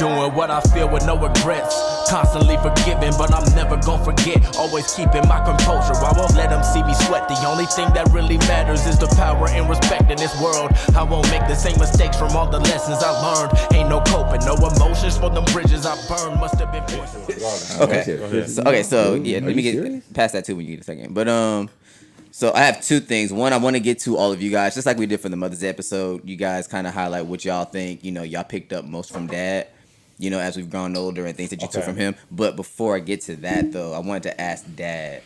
Doing what I feel with no regrets. Constantly forgiving, but I'm never gonna forget. Always keeping my composure, I won't let them see me sweat. The only thing that really matters is the power and respect in this world. I won't make the same mistakes from all the lessons I learned. Ain't no coping, no emotions for them bridges I burned. Must have been poisonous. So yeah, let me get past that too when you get a second. But so I have two things. One, I want to get to all of you guys, just like we did for the Mother's Day episode. You guys kind of highlight what y'all think, y'all picked up most from Dad, as we've grown older and things that you took from him. But before I get to that, though, I wanted to ask Dad,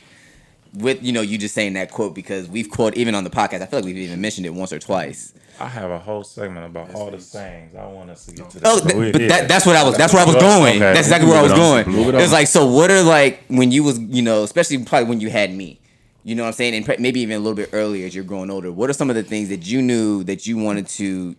with, you just saying that quote, because we've quoted, even on the podcast, I feel like we've even mentioned it once or twice. I have a whole segment about all the sayings. I want us to get to that. That's where I was going. Okay. That's exactly where I was going. It's like, so what are, like, when you was, especially probably when you had me, you know what I'm saying? And maybe even a little bit earlier as you're growing older, what are some of the things that you knew that you wanted to,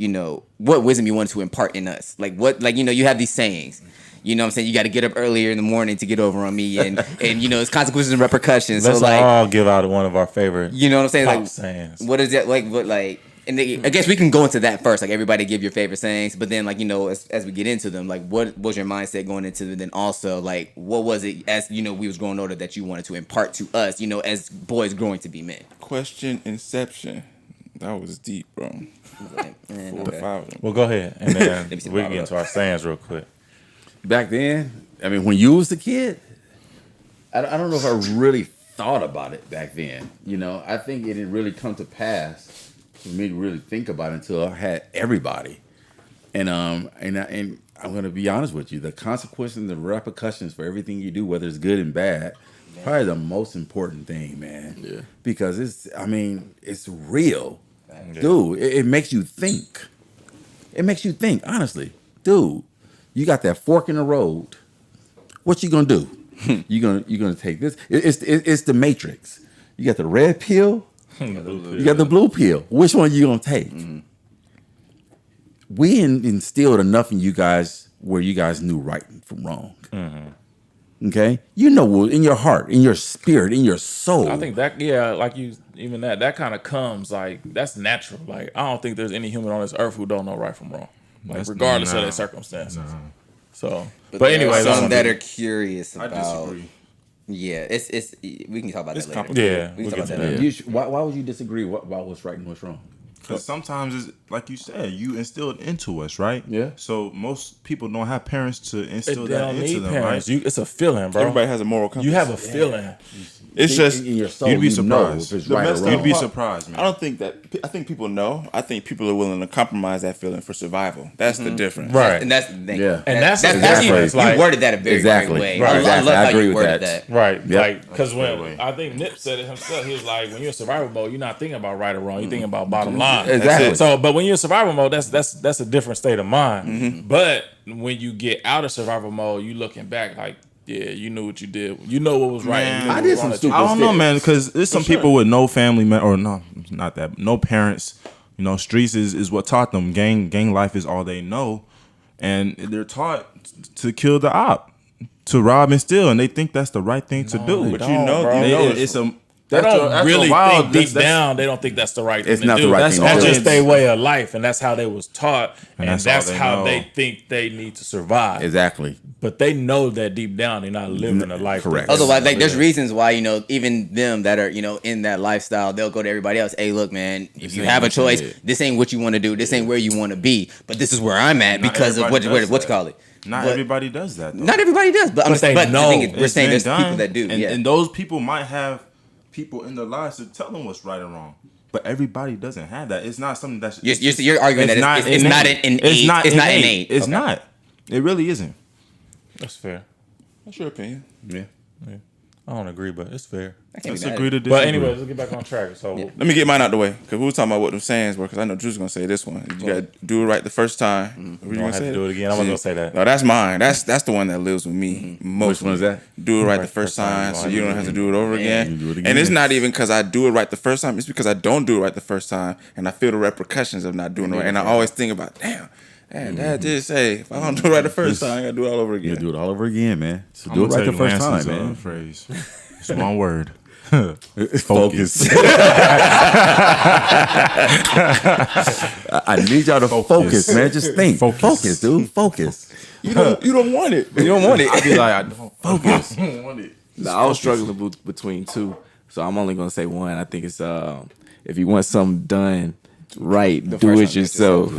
what wisdom you wanted to impart in us? Like what, you have these sayings, you know what I'm saying? You got to get up earlier in the morning to get over on me and it's consequences and repercussions. Let's so like, all give out one of our favorite, you know what I'm saying? Like sayings. What is that? And I guess we can go into that first, like everybody give your favorite sayings, but then as we get into them, like what was your mindset going into it? Then also like what was it as we was growing older that you wanted to impart to us, as boys growing to be men? Question inception. That was deep, bro. Well, go ahead, and then we can get into our sayings real quick. Back then, I mean, when you was a kid, I don't know if I really thought about it back then. I think it didn't really come to pass for me to really think about it until I had everybody. And I'm gonna be honest with you, the consequences and the repercussions for everything you do, whether it's good and bad, probably the most important thing, man. Yeah. Because it's real. Dude, it makes you think. It makes you think, honestly. Dude, you got that fork in the road. What you gonna do? You're gonna take this. It's the Matrix. You got the red pill. You got the blue pill. Which one you gonna take? Mm-hmm. We instilled enough in you guys where you guys knew right from wrong. Mm-hmm. Okay, in your heart, in your spirit, in your soul. I think that that kind of comes like that's natural. Like I don't think there's any human on this earth who don't know right from wrong, like regardless of their circumstances. No. So, but anyway, some that are curious about. I disagree. Yeah, it's we can talk about that later. Yeah, we can talk about that later. Why would you disagree about what's right and what's wrong? Because sometimes it's like you said, you instilled into us, right? Yeah. So most people don't have parents to instill that into them, parents. right? It's a feeling, bro. Everybody has a moral compass. You have a feeling. It's just in your soul, you'd be surprised. If it's right or wrong. You'd be surprised, man. I don't think that. I think people know. I think people are willing to compromise that feeling for survival. That's the difference, right? And that's the thing. Yeah. And that's you worded that a very great way. Right. I love how you worded that. Right. Yep. Like because when I think Nip said it himself, he was like, when you're in survival mode, you're not thinking about right or wrong. You're thinking about bottom line. Exactly. So, but when you're in survival mode, that's a different state of mind. Mm-hmm. But when you get out of survival mode, you looking back like. Yeah, you knew what you did. You know what was right. Man, I did some stupid I don't know, man, because there's some people with no family, no parents. Streets is what taught them. Gang life is all they know, and they're taught to kill the op, to rob and steal, and they think that's the right thing to do. But it's a. They don't really think deep down. They don't think that's the right thing to do. It's not the right thing. That's just their way of life, and that's how they was taught, and that's how they think they need to survive. Exactly. But they know that deep down they're not living a life. Correct. Otherwise, there's reasons why even them that are in that lifestyle, they'll go to everybody else. Hey, look, man, if you have a choice, this ain't what you want to do. This ain't where you want to be. But this is where I'm at because of what you call it. Not everybody does that. Though. Not everybody does. But the thing is, we're saying there's people that do. And those people might have people in their lives to tell them what's right and wrong. But everybody doesn't have that. It's not something that's... You're arguing that it's not innate. It's not innate. It's not. It really isn't. That's fair. That's your opinion. Yeah. I don't agree, but it's fair. Let's agree to disagree. But anyway, let's get back on track. So let me get mine out the way because we were talking about what the sayings were. Because I know Drew's gonna say this one. You gotta do it right the first time. You don't have to do it again. I wasn't gonna say that. No, that's mine. That's the one that lives with me. Which one is that? Do it right the first time, so you don't have to do it over again. And it's not even because I do it right the first time. It's because I don't do it right the first time, and I feel the repercussions of not doing it right. And I always think about, damn, Dad did say if I don't do it right the first time, I gotta do it all over again. You do it all over again, man. So do it right the first time, man. Phrase. It's one word. Focus. I need y'all to focus, man. Just think. Focus, dude. Focus. You don't want it. You don't want it. I'd be like, I don't focus. I don't want it. Nah, I was struggling between two, so I'm only gonna say one. I think it's if you want something done right, do it yourself.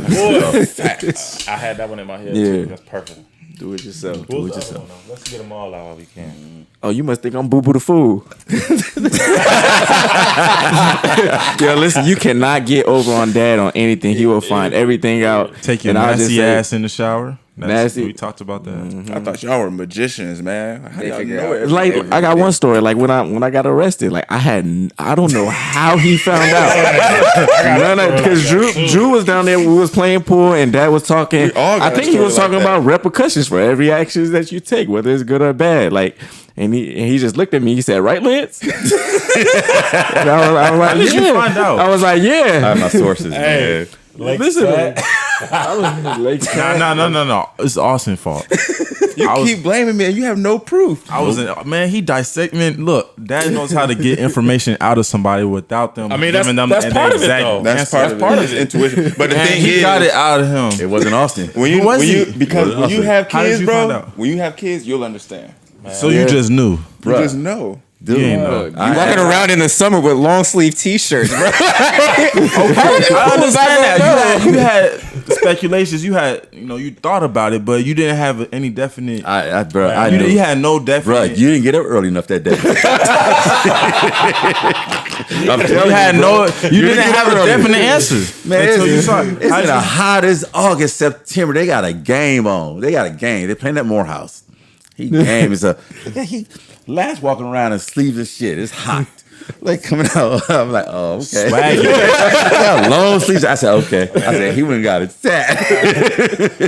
I had that one in my head. Yeah. Too. That's perfect. Do it yourself. What was the other one, though? Let's get them all out while we can. Oh, you must think I'm Boo Boo the Fool. Yo, listen, you cannot get over on Dad on anything. He will find everything out. Take your And I'll just nasty say- ass in the shower. Nasty. We talked about that. I thought y'all were magicians, man. How They y'all figure know out. it? Like I got one story. Like when I got arrested, like I don't know how he found out. Because Drew was down there. We was playing pool, and Dad was talking. all got I a think he story was like talking that. about repercussions for every action that you take, whether it's good or bad. Like, and he just looked at me. He said, "Right, Lance?" And I was like, did you "Yeah." find out? I was like, I "Yeah." have my sources, man. Listen, I was like, No. It's Austin's fault. You I was- keep blaming me, and you have no proof. I was man. He dissect. Man, look, Dad knows how to get information out of somebody without them. I mean, that's giving them part the of it, exact though. That's answer. part of it. It's intuition. But the And thing he is, got it out of him. It wasn't Austin. when you Who was when you he? because when you have How did kids, you find bro. out? When you have kids, you'll understand. So you just knew. You Bruh. just know. Dude, You ain't know. You walking around in the summer with long sleeve t-shirts, bro. I understand that. You had speculations. You had, you thought about it, but you didn't have any definite. I You, knew. you had no Bruh, definite. you didn't get up early enough that day. I'm You telling had you, bro. no. You didn't have a definite answer Man, until you it's, saw. it's in the hottest August, September. They got a game on. They're playing at Morehouse. He game is he Last walking around in sleeveless shit. It's hot. Like coming out, I'm like, oh, okay. Swaggy. Got long sleeves. I said, okay. I said, he wouldn't got it set.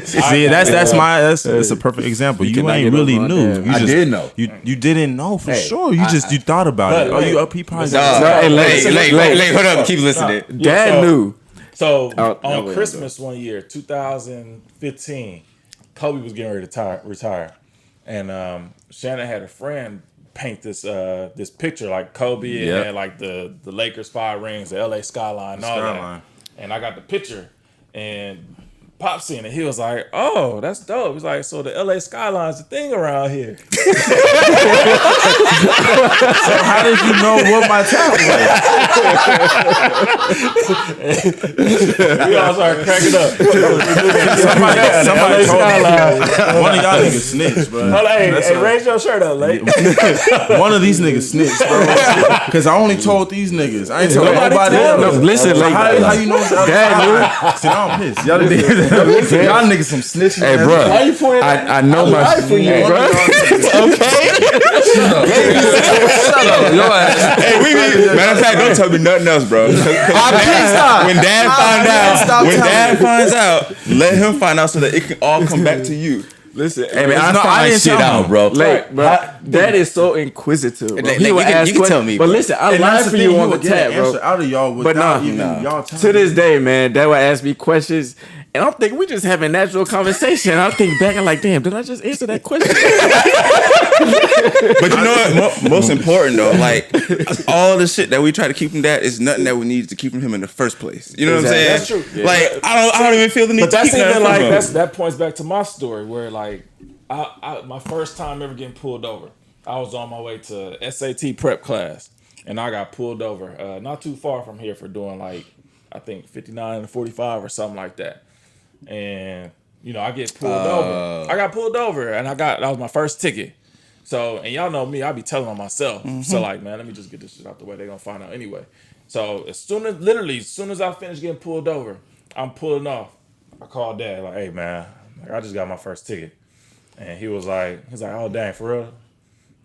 See, that's a perfect example. You cannot ain't get really over on knew. that. You I just did know. You didn't know for Hey, sure. You thought about it. Oh, you up? He probably. Hey, hold up. Keep listening. Dad knew. So Oh, on wait, Christmas one year, 2015, Kobe was getting ready to retire, and Shannon had a friend paint this picture like Kobe and Yep. had like the Lakers 5 rings, the LA skyline, and all Skyline. that. And I got the picture, and Pop seen it. He was like, "Oh, that's dope." He's like, "So the LA skyline's the thing around here." So how did you know what my talent was? We all started cracking up. Somebody told me. One of y'all niggas snitched, bro. Hold on, hey, raise your shirt up, Lake. One of these niggas snitched, bro. Because I only told these niggas. I ain't told nobody No, else. listen, So like, how you know it's Dad See, now I'm pissed. Y'all niggas some snitching. hey, bro. I know my. Hey, bro. Matter of fact, don't tell me nothing else, bro. When Dad finds out, let him find out so that it can all come back to you. Listen, Hey, man, I No, I find didn't shit tell out, him. bro. Like, bro, Dad is so inquisitive. Bro. Like, He you would can- ask you can tell questions. me, But bro. listen, I And lied that's for the you thing, on the would get an tab, answer bro. out of y'all But without nah, even nah. y'all telling To me. this day, man, Dad would ask me questions, and I'm thinking we just having natural conversation. I'm thinking back and like, damn, did I just answer that question? But you know what? Most important though, like all the shit that we try to keep from Dad is nothing that we need to keep from him in the first place. You know what I'm saying? That's true. Yeah. Like I don't even feel the need But to that's keep nothing even from like him. that points back to my story where like I my first time ever getting pulled over. I was on my way to SAT prep class and I got pulled over not too far from here for doing like I think 59 and 45 or something like that. And I get pulled over. I got pulled over and that was my first ticket. So, and y'all know me, I be telling on myself. So like, man, let me just get this shit out the way. They're gonna find out anyway. So as soon as I finish getting pulled over, I'm pulling off. I called Dad, like, hey man, like, I just got my first ticket. And he was like, oh dang, for real?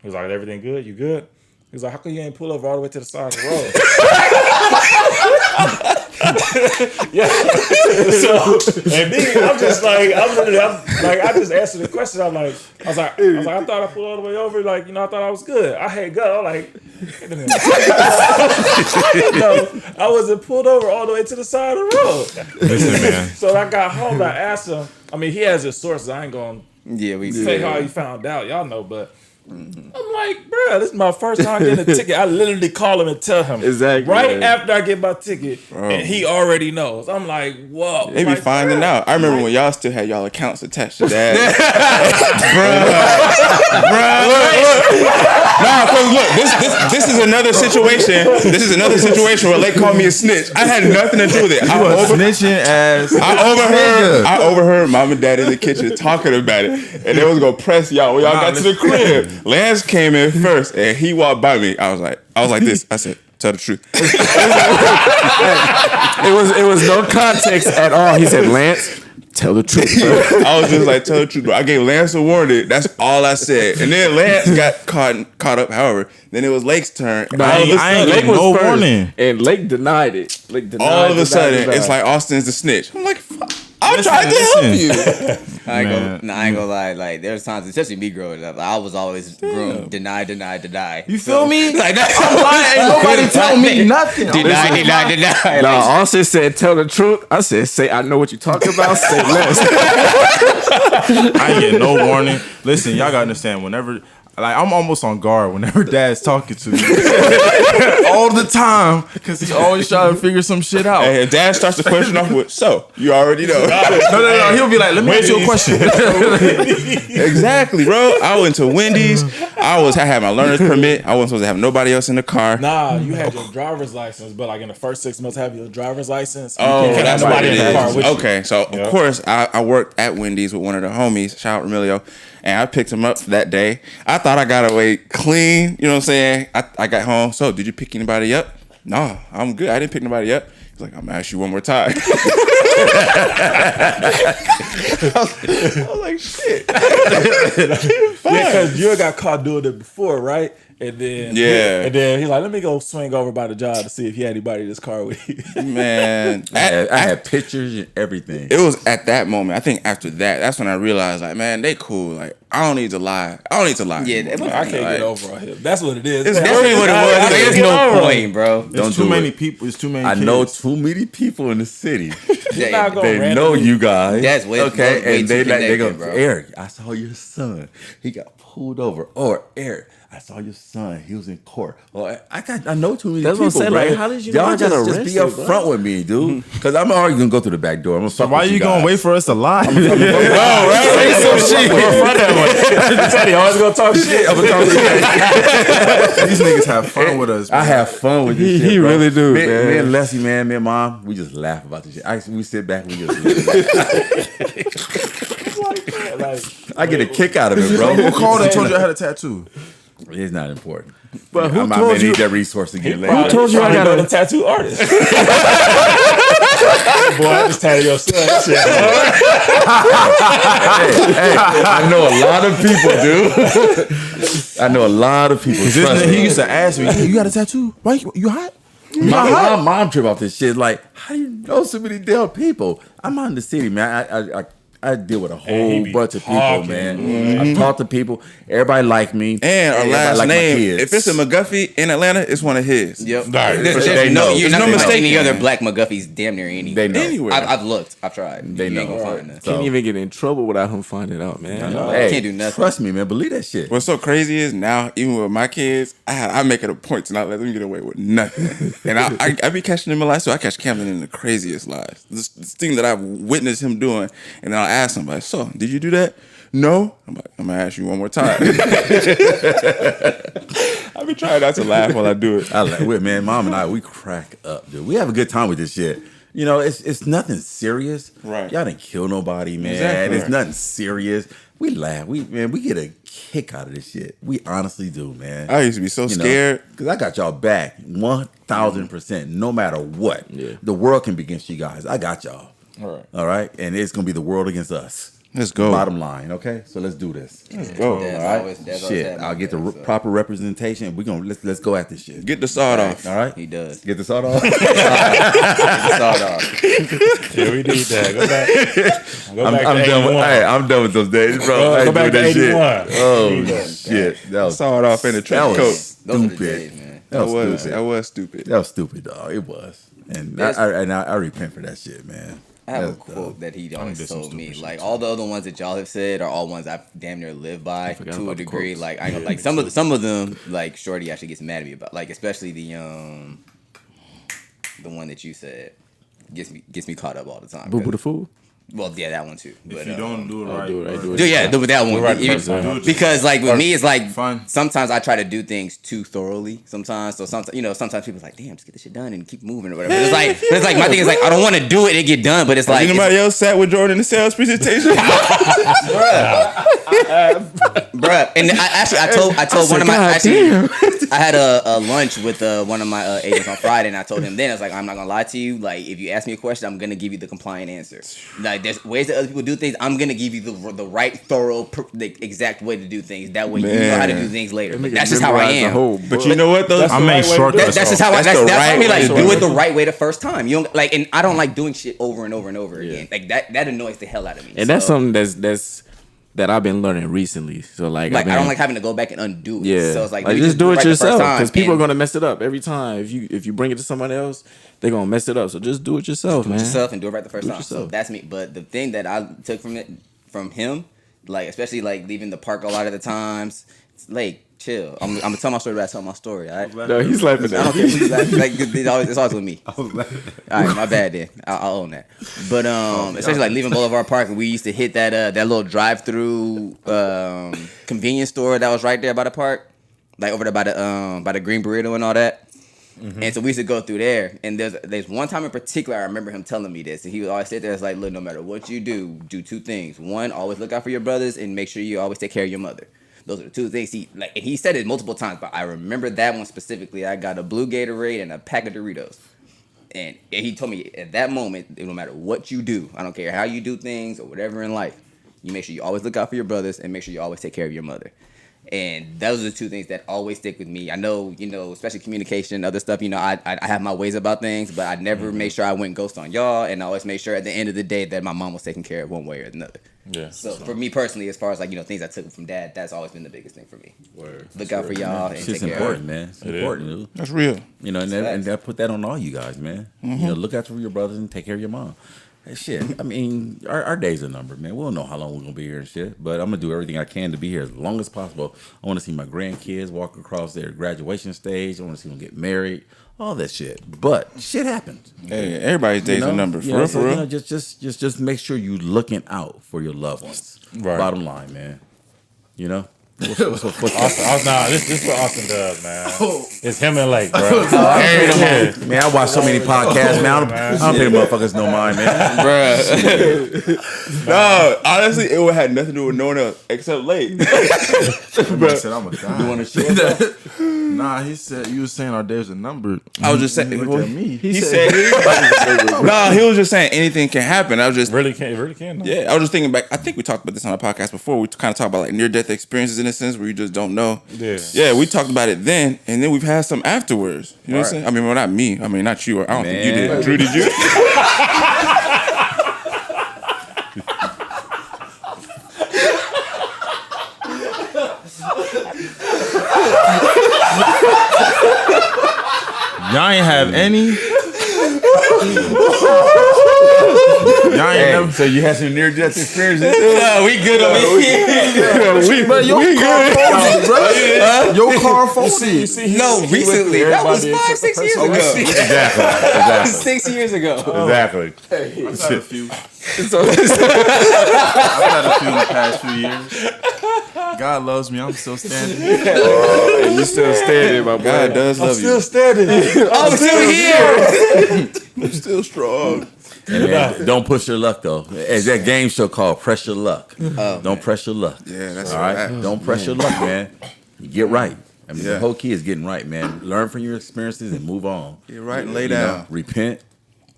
He was like, everything good? You good? He was like, how come you ain't pull over all the way to the side of the road? Yeah. So, and me, I'm just like, I just answered the question. I was like, I thought I pulled all the way over. Like, I thought I was good. I had gut. I'm like, wait a minute. No, I wasn't pulled over all the way to the side of the road. Listen, man. So I got home. I asked him. I mean, he has his sources. I ain't gonna Yeah, we say how he found out. Y'all know, but I'm like, bro, this is my first time getting a ticket. I literally call him and tell him Exactly, right yeah. after I get my ticket, and he already knows. I'm like, whoa. They be like, finding bruh. out. I remember when y'all still had y'all accounts attached to that. Nah, cause look, this is another situation. This is another situation where they call me a snitch. I had nothing to do with it. Snitching ass. I overheard mom and dad in the kitchen talking about it, and they was gonna press y'all when y'all got to the crib. Lance came in first, and he walked by me. I was like this. I said, "Tell the truth." It was no context at all. He said, Lance, tell the truth. I was just like, "Tell the truth, bro." I gave Lance a warning. That's all I said. And then Lance got caught up. However, then it was Lake's turn. I ain't getting no warning. And Lake denied it. All of a sudden, it's like Austin's the snitch. I'm like, fuck. I'm trying to help you. I ain't gonna lie. Like there's times, especially me growing up, I was always groomed, deny. You feel me? Like that's I'm lying. Ain't nobody telling me nothing. deny. No, Austin said, tell the truth. I said, say, I know what you're talking about. Say less. I ain't getting no warning. Listen, y'all gotta understand. Whenever, like, I'm almost on guard whenever Dad's talking to me all the time because he always trying to figure some shit out. And Dad starts the question off with, "So you already know." No. He'll be like, "Let me ask you a question." Exactly, bro. I went to Wendy's. I had my learner's permit. I wasn't supposed to have nobody else in the car. Nah, you had your driver's license, but like in the first 6 months, have your driver's license. You Oh, can't have that's what nobody it in the car is. with you. Okay, so of course I worked at Wendy's with one of the homies, shout out Emilio, and I picked him up that day. I thought I got away clean, you know what I'm saying? I got home. So did you pick anybody up? No, I'm good. I didn't pick nobody up. He's like, I'm gonna ask you one more time. I was like, shit. Because you got caught doing it before, right? And then he's like, let me go swing over by the job to see if he had anybody in his car with you. Man, I had pictures and everything. it was at that moment. I think after that's when I realized, like, man, they cool. Like, I don't need to lie. Yeah, I can't get over on him. That's what it is. It's That's really what it was. There's no point, bro. It's too many people. It's too many. I kids. know too many people in the city. You're not gonna They know randomly- you guys. That's way and too they go, connected, bro. Eric, I saw your son. He got pulled over. Or Eric, I saw your son. He was in court. Or I know too many That's what people. I'm saying, bro. like, how did you know Y'all I got just be arrested, up bro? front with me, dude. Because I'm already gonna go through the back door. I'm gonna fuck Why with you gonna guys. wait for us to lie? He always gonna talk shit. I'm gonna talk shit. These niggas have fun with us. I Man. have fun with this shit, He bro. really do, me, man. Me and Leslie, man, me and Mom, we just laugh about this shit. We sit back, we just laugh. Like, I get a kick out of it, bro. Who called and told you I had a tattoo? It's not important. But who I'm not told gonna you? need that resource again later. Who told you I got a tattoo artist? Boy, I just tatted your son. Shit. Hey, I know a lot of people, dude. I know a lot of people. Trust He me. used to ask me, "You got a tattoo? Why you hot?" My mom trip off this shit. Like, how do you know so many damn people? I'm out in the city, man. I deal with a whole be bunch of people, talking. man. I talk to people. Everybody like me. And our Everybody last like my name, kids. if it's a McGuffey in Atlanta, it's one of his. Yep. Right. They know. You're There's not no gonna mistake find any in other it. black McGuffies damn near any. They know. Anywhere. I've looked. I've tried. They You ain't know. gonna find us. So- Can't even get in trouble without him finding out, man. Hey, Can't do nothing. Trust me, man. Believe that shit. What's so crazy is now, even with my kids, I make it a point to not let them get away with nothing. And I be catching them in lies, so I catch Camden in the craziest lies. This thing that I've witnessed him doing, and then I'll ask somebody, "So, did you do that?" No. I'm like, I'm gonna ask you one more time. I be trying not to laugh while I do it. I like, man, Mom and I, we crack up, dude. We have a good time with this shit. You know, it's nothing serious. Right. Y'all didn't kill nobody, man. Exactly. It's nothing serious. We laugh. We get a kick out of this shit. We honestly do, man. I used to be so scared. Because I got y'all back 1,000%, no matter what. Yeah. The world can be against you guys. I got y'all. Right. All right? And it's going to be the world against us. Let's go. Bottom line, okay? So let's do this. Let's go. That's All right? always Shit, happening, I'll get the man, so. proper representation. We're going to let's go at this shit. Get the sawed off. All right? He does. Get the sawed off. Sawed off. Yeah, we need that. Go back. Go back I'm to done with 81. hey, I'm done with those days, bro. I Go ain't back doing to that shit. 81. Oh shit. That was Sawed off in the that trench was coat. Those are the stupid. days, man. That was stupid. That was stupid. That was stupid, dog. It was. And Yes. I repent for that shit, man. I have a quote that he always told me. Like all the other ones that y'all have said are all ones I damn near live by to a degree. Like I know, like some of them, like Shorty actually gets mad at me about. Like especially the one that you said gets me caught up all the time. Boo Boo the Fool. Well, yeah, that one too. If But you don't do it right, that one. Because like with me, it's like fun. sometimes I try to do things too thoroughly. Sometimes sometimes people's like, damn, just get this shit done and keep moving or whatever. But it's like my thing is like I don't want to do it and get done, but it's like anybody else sat with Jordan in the sales presentation? Bruh. And I told one of my I had a lunch with one of my agents on Friday, and I told him then I was like, I'm not gonna lie to you. Like if you ask me a question, I'm gonna give you the compliant answer. Like there's ways that other people do things. I'm gonna give you the right, thorough, the exact way to do things. That way you know how to do things later. Like, that's just how I am. But you know what though? I make shortcuts. That's just how that's why I mean, like do it the right way the first time. You don't like, and I don't like doing shit over and over and over again. Like that annoys the hell out of me. And that's something that I've been learning recently. So like I don't like having to go back and undo it. Yeah. So it's like just do it yourself because people are gonna mess it up every time. If you bring it to someone else, they're gonna mess it up. So just do it yourself, man. Do it yourself and do it right the first time. Yourself. So that's me. But the thing that I took from him, like especially like leaving the park a lot of the times, it's like chill. I'm gonna tell my story, but I tell my story. All right? No, he's laughing. I don't care. He's laughing. Like it's always with me. All right, my bad then. I'll own that. But especially like leaving Boulevard Park, and we used to hit that little drive-through convenience store that was right there by the park, like over there by the Green Burrito and all that. Mm-hmm. And so we used to go through there, and there's one time in particular I remember him telling me this, and he would always sit there. It's like, look, no matter what you do two things. One, always look out for your brothers, and make sure you always take care of your mother. Those are the two things and he said it multiple times, but I remember that one specifically. I got a blue Gatorade and a pack of Doritos. And he told me at that moment, no matter what you do, I don't care how you do things or whatever in life, you make sure you always look out for your brothers and make sure you always take care of your mother. And those are the two things that always stick with me. I know, especially communication and other stuff, I have my ways about things, but I never made sure I went ghost on y'all, and I always made sure at the end of the day that my mom was taken care of one way or another. Yeah. So for me personally, as far as things I took from dad, that's always been the biggest thing for me. Word. Look out for y'all and take care important, of man. It's important, dude. That's real. And I put that on all you guys, man. Look out for your brothers and take care of your mom. Hey, shit, I mean, our days are numbered, man. We don't know how long we're gonna be here and shit, but I'm gonna do everything I can to be here as long as possible. I want to see my grandkids walk across their graduation stage. I want to see them get married, all that shit. But shit happens. Hey, everybody's days are numbered. For real. Just make sure you looking out for your loved ones. Right. Bottom line, man. What's Austin, this is what Austin does, man. It's him and Lake, bro. Man, I watch so many podcasts, man. I don't pay motherfuckers no mind, man. Bruh. No, honestly, it would have nothing to do with no one else except Lake. He said, I'm gonna die. You want to share that? Nah, he said you was saying our days are numbered. I was just saying. He looked at me. He said. No, he was just saying anything can happen. I was just Really can. No. Yeah, I was just thinking back. I think we talked about this on our podcast before. We kind of talked about like near-death experiences in a sense where you just don't know. Yeah, we talked about it then, and then we've had some afterwards. You know what I'm saying? I mean, well, not me. I mean, not you. I don't think you did. Drew, did you? Y'all ain't have any. Y'all ain't never. So you had some near-death experiences? No, we good over here. But your car faulty, bro. Your car faulty. No, recently. That was 5-6 years ago. That was 6 years ago. Exactly. I've had a few. I've had a few in the past few years. God loves me. I'm still standing. And you still standing, my boy. God does love you. standing. I'm still here. I'm still strong. And man, don't push your luck though. As that game show called Press Your Luck. Don't press your luck. Yeah, that's all right. Don't press your luck, man. You get right. I mean, Yeah. the whole key is getting right, man. Learn from your experiences and move on. Get right and lay You down. know, repent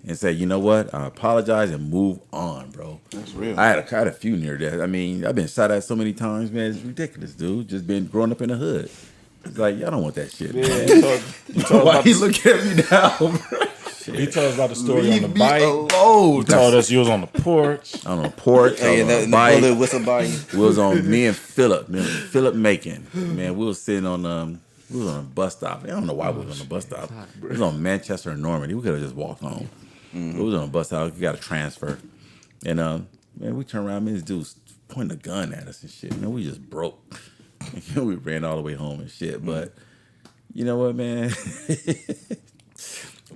and say, you know what? I apologize and move on, bro. That's real. I had a few near death. I mean, I've been shot at so many times, man. It's ridiculous, dude. Just been growing up in the hood. It's like, y'all don't want that shit. Man. Why you looking at me now, bro? He told us about the story on the me bike. alone. He told us you was on the porch. On a porch, Hey, on a the bike. bullet whistle body. We was on me and Philip Macon. Man, we was sitting on we was on a bus stop. I don't know why we was on a bus stop. We was on Manchester and Normandy. We could have just walked home. We was on a bus out. We got a transfer, and man, we turned around. Man, this dude's pointing a gun at us and shit. Man, we just broke. We ran all the way home and shit. But you know what, man?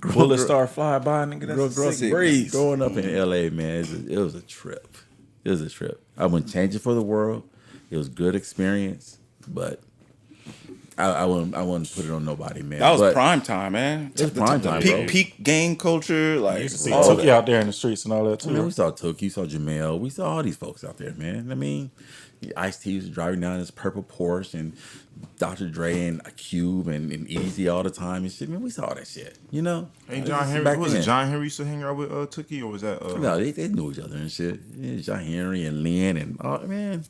Bullets start flying by, nigga. That's a sick breeze. Growing up in LA, man, it was a trip. It was a trip. I wouldn't change it for the world. It was a good experience, but I wouldn't put it on nobody, man. That was prime time, man. It was prime time, bro. Peak gang culture. Like, You used to see Tookie out there in the streets and all that too. I mean, we saw Tookie, we saw Jamel, we saw all these folks out there, man. I mean, Ice-T was driving down his purple Porsche, and Dr. Dre and Cube and Easy all the time and shit. Man, we saw all that shit, you know. Hey, John Henry, was it John Henry used to hang out with Tookie, or was that? No, they knew each other and shit. Yeah, John Henry and Lynn and man.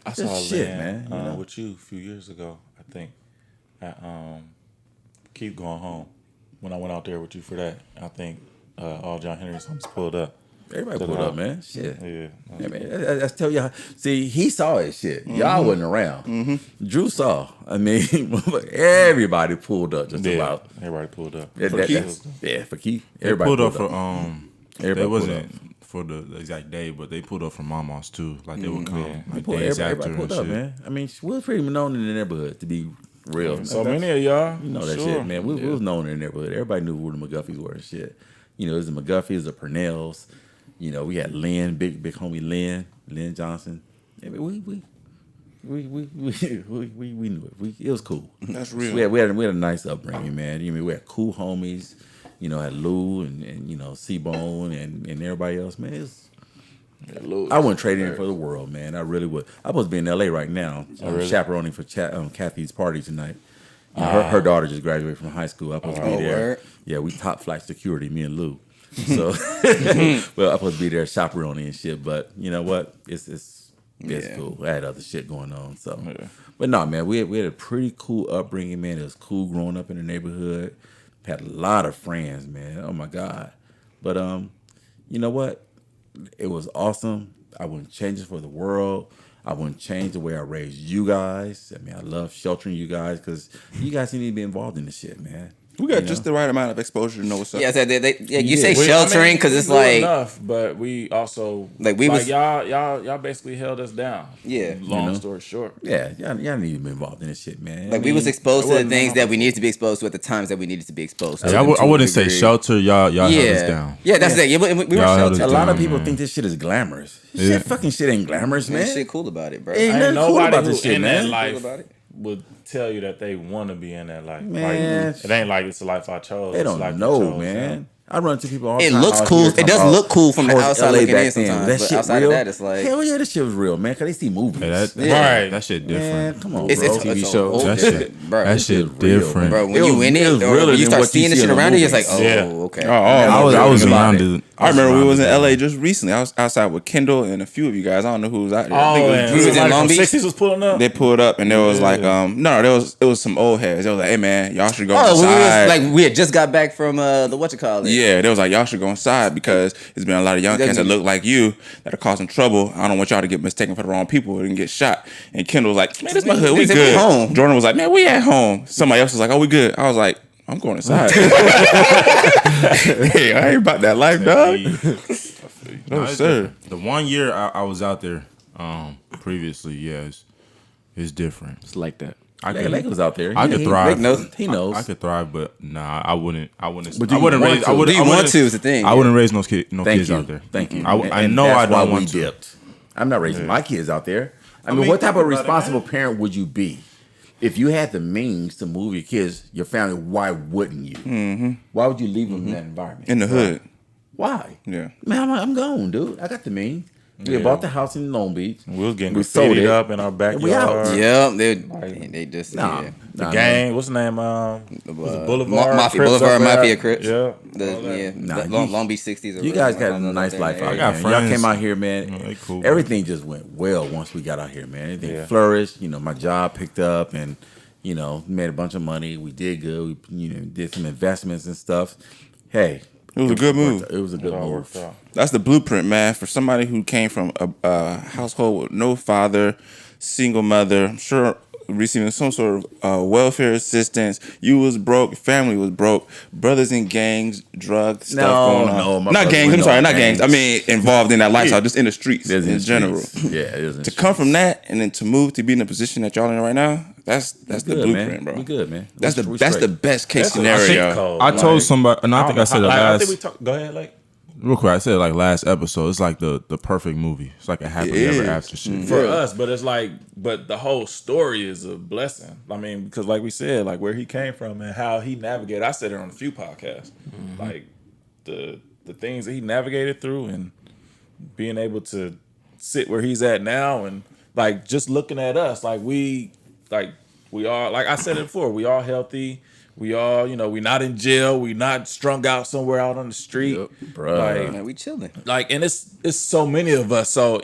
I saw shit, Lynn, man. You know? with you a few years ago, I think. At Keep Going Home. When I went out there with you for that, I think all John Henry's homies pulled up. Everybody pulled up, man. Shit. Yeah. Yeah, man. I tell y'all. See, he saw it. Shit, y'all wasn't around. Drew saw. I mean, everybody pulled up. Just about. Everybody pulled up. For Keith. Yeah, for Keith. Everybody pulled up for Everybody it wasn't for the exact day, but they pulled up for Mama's too. Like they would come like days after everybody pulled and up, shit. man. I mean, we was pretty known in the neighborhood to be real. So many of y'all. You know that shit, man. We was known in the neighborhood. Everybody knew who the McGuffies were and shit. You know, it was the McGuffies, the Purnells. You know, we had Lynn, big homie Lynn Johnson. I mean, we knew it. It was cool. That's real. We had a nice upbringing, man. You mean we had cool homies. You know, had Lou and you know C-Bone and everybody else, man. It was, I wouldn't trade it in for the world, man. I really would. I'm supposed to be in L.A. right now, chaperoning for Kathy's party tonight. You know, her daughter just graduated from high school. I'm supposed to be there. Word. Yeah, we top flight security, me and Lou. So, well, I'm supposed to be there chaperoning and shit. But you know what? It's cool. I had other shit going on. So, but no, man, we had a pretty cool upbringing, man. It was cool growing up in the neighborhood. Had a lot of friends, man. Oh my God. But you know what? It was awesome. I wouldn't change it for the world. I wouldn't change the way I raised you guys. I mean, I love sheltering you guys because you guys need to be involved in this shit, man. We got just the right amount of exposure to know what's up. Yeah, you say sheltering because it's like enough, but we also y'all basically held us down. Yeah, long story short. Yeah, y'all need to be involved in this shit, man. Like we was exposed to the things that we needed to be exposed to at the times that we needed to be exposed to. Yeah, I wouldn't say shelter. Y'all held us down. Yeah, that's it. We were sheltered. A lot of people think this shit is glamorous. Shit ain't glamorous, man. Shit cool about it, bro. Ain't nothing cool about this shit, man. Life would tell you that they want to be in that life. Man, like, it ain't like it's the life I chose. They don't know, man. I run into people all the It time. looks cool. It does look cool from the outside looking in sometimes. That but shit outside real? of that, it's like hell yeah, this shit was real, man. Cause they see movies. Right, that shit different. Man, come on, it's bro. TV show. That shit, bro. that shit different. Bro, when you in it, or when you start seeing this shit around you, it's like, oh, okay. I was around it. I remember we was in LA just recently. I was outside with Kendall and a few of you guys. I don't know who was out there. I think we was in Long Beach. 60s was pulling up. They pulled up and there was like it was some old heads. They was like, hey man, y'all should go Oh, inside. we had just got back from the whatchamacallit. Yeah, they was like, y'all should go inside because there's been a lot of young cats that look like you that are causing trouble. I don't want y'all to get mistaken for the wrong people and get shot. And Kendall was like, man, this is my hood. We good. Home. Jordan was like, man, we at home. Somebody else was like, oh, we good. I was like, I'm going inside. Hey, I ain't about that life, dog. No, sir. The 1 year I was out there previously, yes, it's different. It's like that. Lake was out there. I could thrive. He knows. I could thrive, but nah, I wouldn't. But I wouldn't raise. Do you want to? Is the thing. I wouldn't raise no kids out there. Thank you. I know I don't want to. Dipped. I'm not raising my kids out there. I mean, what type of responsible parent would you be if you had the means to move your kids, your family? Why wouldn't you? Mm-hmm. Why would you leave them in that environment? In the hood. Why? Yeah. Man, I'm gone, dude. I got the means. We bought the house in Long Beach. We was getting graffitied up in our backyard. Yeah, they just the gang. What's the name? Was it Boulevard? Mafia Crips. Yeah. Long Beach 60s. You guys got a nice life out got here. friends. Y'all came out here, man. They cool, Everything just went well once we got out here, man. Everything flourished. You know, my job picked up, and you know, made a bunch of money. We did good. We did some investments and stuff. Hey. It was a good move. It was a good move. That's the blueprint, man. For somebody who came from a household with no father, single mother. I'm sure receiving some sort of welfare assistance. You was broke, family was broke, brothers in gangs, drug stuff going on. Not gangs. I'm sorry, not gangs. I mean, involved in that lifestyle, just in the streets in general. Yeah, it is. To come from that and then to move to be in the position that y'all in right now, that's the blueprint, man. bro. We good, man. That's the best case scenario. I told somebody, and I think I said it I last. think we talk, go ahead, like. Real quick, I said it like last episode. It's like the perfect movie. It's like a happily ever after shit. For us, but it's like, but the whole story is a blessing. I mean, because like we said, like where he came from and how he navigated. I said it on a few podcasts, like the things that he navigated through and being able to sit where he's at now, and like just looking at us, like we are, like I said it before, we all healthy. We all, we not in jail. We not strung out somewhere out on the street. Bro, like, man, we chilling. Like, and it's so many of us. So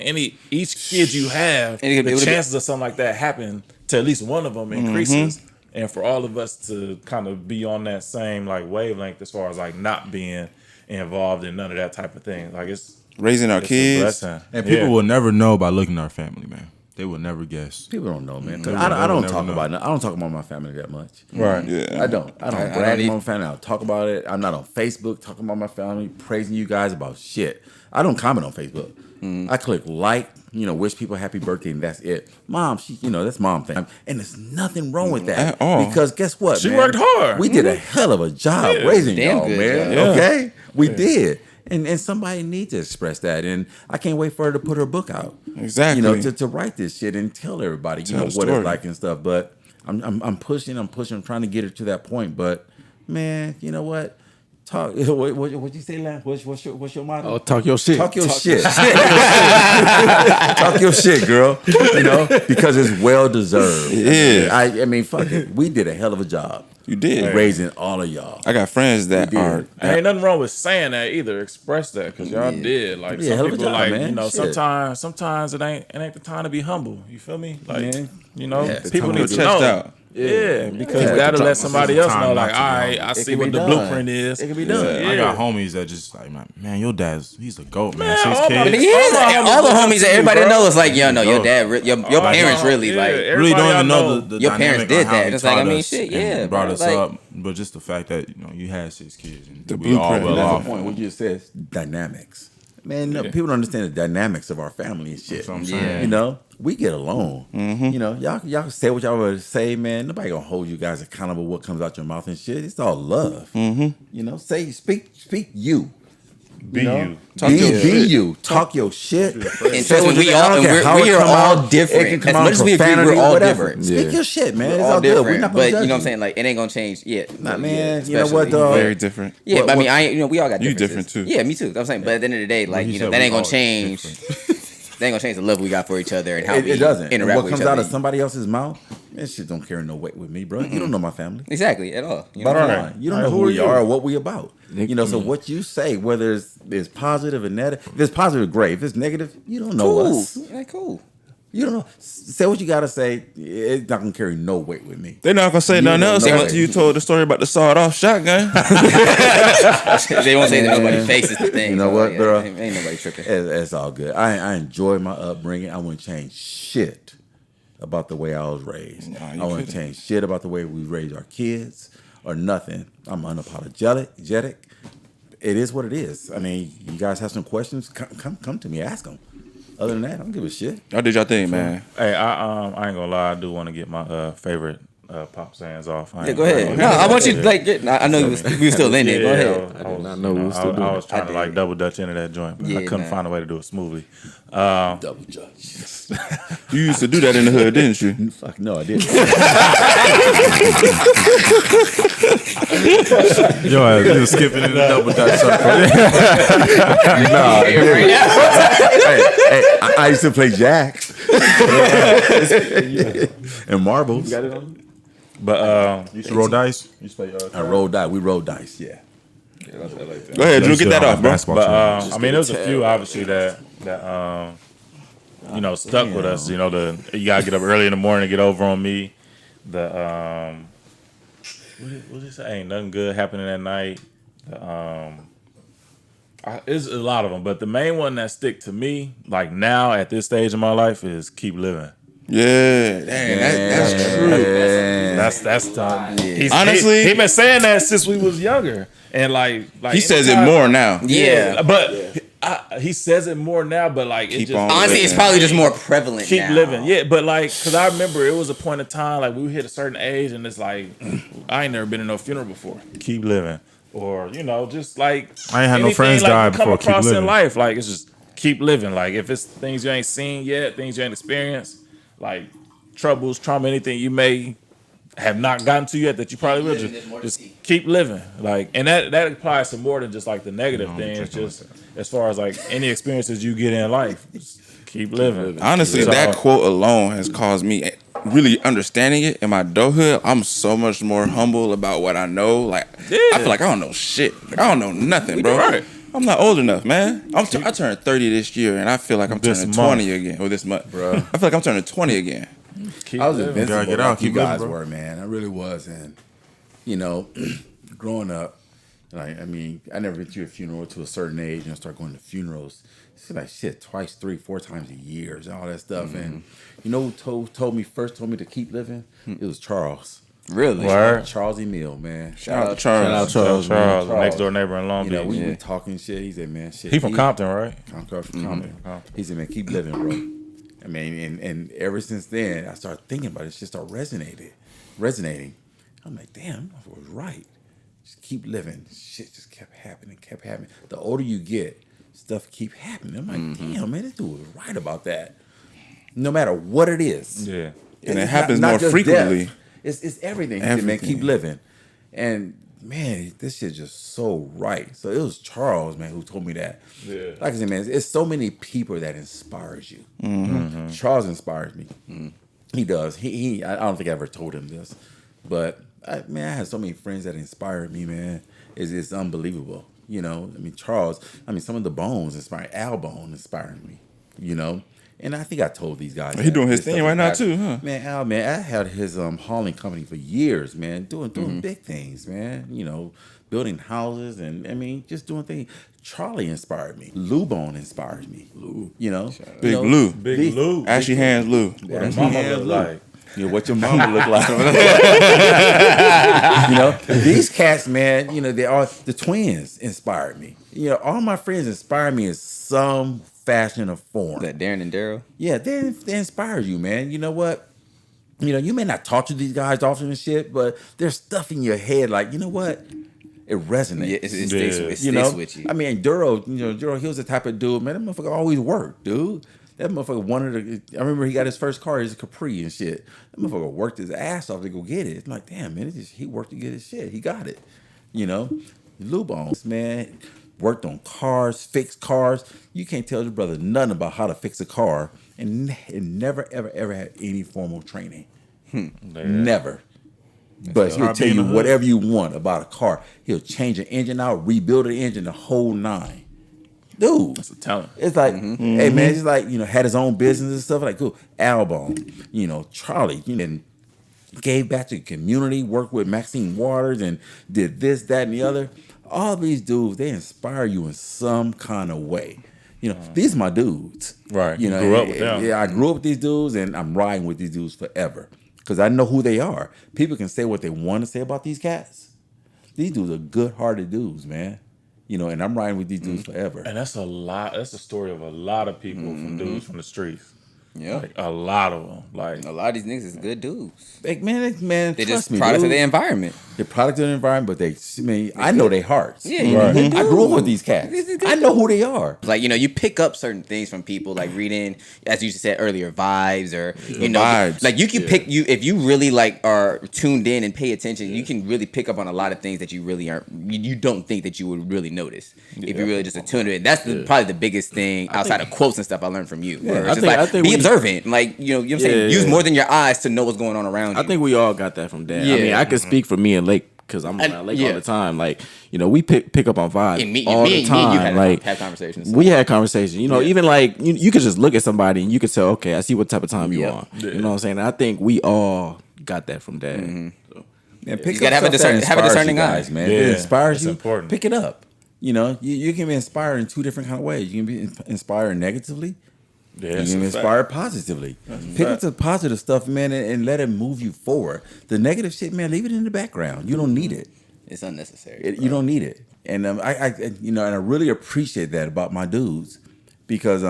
each kid you have, the chances of something like that happen to at least one of them increases. And for all of us to kind of be on that same like wavelength as far as like not being involved in none of that type of thing. Like it's raising our kids. And people will never know by looking at our family, man. They will never guess. People don't know, man. I don't talk about it. I don't talk about my family that much. right. Yeah. I don't brag about my family. I don't talk about it. I'm not on Facebook talking about my family, praising you guys about shit. I don't comment on Facebook. I click like, wish people happy birthday, and that's it. Mom, that's mom thing. And there's nothing wrong with that. At all. Because guess what, She man? worked hard. We did a hell of a job raising Damn y'all, good man. job. Okay? We did. And somebody needs to express that. And I can't wait for her to put her book out. Exactly. To write this shit and tell everybody, Tell what story. it's like and stuff. But I'm pushing, I'm trying to get her to that point. But man, you know what? Talk. What you say, Lam? What's your motto? Oh, talk your shit. Talk your shit. Talk your shit, girl. Because it's well deserved. Yeah. I mean, fuck it. We did a hell of a job. You did. Raising all of y'all. I got friends that are. Ain't nothing wrong with saying that either. Express that because y'all did. Like Yeah, hell some of a people, job, like man. Shit. sometimes it ain't the time to be humble. You feel me? Like Yeah. people need to chest know. out. Yeah, because Yeah. you gotta let somebody else Time know. not Like, to all be right, humble. I see can what be the done. blueprint is. It can be done. Yeah. I got homies that just like, man, your dad's he's a goat, man. Man, 6 all my- kids. Yeah, all the homies that everybody bro. knows, like, yo, no, your Go. dad, your parents really, like, Really everybody don't I even know the Your parents dynamic did on how that. he It's like, I taught mean, us shit, and yeah, brought bro, us like- up. But just the fact that you had 6 kids and The we all blueprint. well That's off. the point. What you just said is dynamics. Man, no, people don't understand the dynamics of our family and shit. That's what I'm saying. Yeah. We get along. Y'all can say what y'all want to say, man. Nobody gonna hold you guys accountable what comes out your mouth and shit. It's all love. Speak you. Be you. Talk your Be shit. you. Talk your shit. And Say trust me, what you- we I all don't care how we it are come all out. It different. can come As out much as we agree, profanity, we're all whatever. different. Speak your shit, man. It's all all good. We're different. not But gonna you know judge what I'm saying? Like, it ain't gonna change. Yeah, Nah, yeah, man. You know what, especially. dog? Very different. Yeah, but I mean, we all got You differences. different, too. Yeah, me too. I'm saying, but at the end of the day, like, he that said ain't we gonna all change. That ain't gonna change the love we got for each other and how we It doesn't. And interact what with comes each other. out of somebody else's mouth, that shit don't carry no weight with me, bro. You don't know my family. Exactly, at all. You know? Bottom line, you don't know who we are or what we about. Nick, So what you say, whether it's positive or negative, if it's positive, great. If it's negative, you don't know Cool. us. Yeah, cool. You don't know. Say what you gotta say. It's not gonna carry no weight with me. They're not gonna say nothing don't else know. after you told the story about the sawed-off shotgun. They won't say that Man. nobody faces the thing. You know so, what, yeah, bro? Ain't nobody tripping. It's all good. I enjoy my upbringing. I wouldn't change shit about the way I was raised. Nah, I you wouldn't couldn't. change shit about the way we raise our kids or nothing. I'm unapologetic. It is what it is. I mean, you guys have some questions? Come to me, ask them. Other than that, I don't give a shit. Y'all did y'all thing, man. Hey, I ain't gonna lie. I do want to get my favorite pop sands off. Yeah, go ahead. No, I want you to like. I know we were still in it. Go ahead. I did not know we was still doing I was it. trying to like double dutch into that joint, but I Yeah, couldn't man. find a way to do it smoothly. Double judge. You used to do that in the hood, didn't you? Fuck no, I didn't. Yo, you was skipping in the double dutch circle. I used to play jacks and marbles. But You should roll dice. You play, I rolled dice. We rolled dice. Yeah. Go ahead, Drew. Get that off, bro. But I mean, there was a few obviously that stuck with us. You gotta get up early in the morning to get over on me. What did it say? Ain't nothing good happening that night. It's a lot of them, but the main one that stick to me, like now at this stage of my life, is keep living. Yeah, dang, that's true. That's done. Honestly, he been saying that since we was younger, and like he says it more now. Yeah. but he says it more now. But like, Keep it just on Honestly, it's probably just more prevalent keep now. living. Yeah, but like, because I remember it was a point of time like we hit a certain age, and it's like I ain't never been in no funeral before. Keep living, or just like I ain't had no anything, friends like, die you come before. Keep across in living. life. Like, it's just keep living. Like, if it's things you ain't seen yet, things you ain't experienced, like troubles, trauma, anything you may have not gotten to yet that you probably will, just keep living. Like, and that applies to more than just like the negative things. Just as far as like any experiences you get in life, just keep living. Honestly, that quote alone has caused me really understanding it in my adulthood. I'm so much more humble about what I know. Like, I feel like I don't know shit. Like, I don't know nothing, bro. Right. I'm not old enough, man. I turned 30 this year, and I feel like I'm turning 20 again. Or this month, bro. I feel like I'm turning 20 again. Keep I was living. invincible Gotta get out, like you keep living, guys bro. were, man. I really was. And, growing up, like, I mean, I never been to a funeral to a certain age and start going to funerals. It's like shit, twice, 3, 4 times a year and all that stuff. And you know who told me to keep living? It was Charles. Really? Word. Charles Emile, man. Shout out Charles. Charles, next door neighbor in Long Beach. We been talking shit. He said, man, shit. He from Compton, right? Compton. He said, man, keep living, bro. I mean, and ever since then, I started thinking about it. It just started resonating. I'm like, damn, I was right. Just keep living. Shit just kept happening. The older you get, stuff keep happening. I'm like, damn, man, this dude was right about that. No matter what it is. Yeah. And it happens more frequently. Death. It's everything. He said, man, keep living. And man, this shit just so right. So it was Charles, man, who told me that. Yeah. Like I said, man, it's so many people that inspires you. Charles inspires me. He does. I don't think I ever told him this, but I had so many friends that inspired me, man. It's unbelievable. I mean, Charles. I mean, some of the Bones inspired. Al Bone inspired me. And I think I told these guys. He doing his thing right now too, huh? Man, Al, man, I had his hauling company for years, man, doing big things, man. Building houses and I mean, just doing things. Charlie inspired me. Lou Bone inspired me. Big Lou. Big Lou. Ashy Hands Lou. What her mama look like. What your mama look like. These cats, man, they are the twins inspired me. All my friends inspired me in some fashion or form. That Darren and Daryl? Yeah, they inspire you, man. You know what? You may not talk to these guys often and shit, but there's stuff in your head like, you know what? It resonates. Yeah, it stays with you. I mean, Duro, he was the type of dude, man, that motherfucker always worked, dude. That motherfucker wanted to. I remember he got his first car, his Capri and shit. That motherfucker worked his ass off to go get it. It's like, damn, man, he worked to get his shit. He got it. Lou Bones, man, worked on cars, fixed cars. You can't tell your brother nothing about how to fix a car, and never, ever, ever had any formal training. Never. But he'll tell you whatever you want about a car. He'll change an engine out, rebuild an engine, the whole 9. Dude, That's a talent. it's like, hey man, it's like, had his own business and stuff like cool. Album, Charlie, and gave back to the community, worked with Maxine Waters and did this, that, and the other. All these dudes, they inspire you in some kind of way. These are my dudes. Right. You grew up with them. Yeah, I grew up with these dudes and I'm riding with these dudes forever. Because I know who they are. People can say what they want to say about these cats. These dudes are good-hearted dudes, man. And I'm riding with these dudes forever. And that's a lot. That's the story of a lot of people from dudes from the streets. Yeah. Like, a lot of them. Like, A lot of these niggas is good dudes. Like, man, They're trust just me, product dude. of their environment. They're product of the environment, but I know their hearts. Yeah, Right. I grew up with these cats. I know who they are. Like, you pick up certain things from people, like reading, as you said earlier, vibes, or Vibes. like you can pick if you really like are tuned in and pay attention, you can really pick up on a lot of things that you really aren't, you don't think that you would really notice if you really just attuned to it. That's probably the biggest thing outside of quotes and stuff I learned from you. Yeah, It's I just think- I like think be we- observant, like you know what I'm saying. Yeah. Use more than your eyes to know what's going on around you. I think we all got that from Dad. I Yeah. mean, I can speak for me and Lake because I'm around Lake yeah. all the time. Like, we pick up on vibes And me- all me the and you time. Like, had conversations. we had conversations. Even like you could just look at somebody and you could tell, okay, I see what type of time you're on. You know what I'm saying? And I think we all got that from Dad. So. Yeah, pick You gotta up have a stuff that have a inspires discerning you eye. guys, man. Yeah, If it inspires that's you, important. pick it up. You can be inspired in 2 different kind of ways. You can be inspired negatively. Yeah, You can inspire positively. Pick up the positive stuff, man, and let it move you forward. The negative shit, man, leave it in the background. You don't need it. It's unnecessary. You don't need it. And and I really appreciate that about my dudes because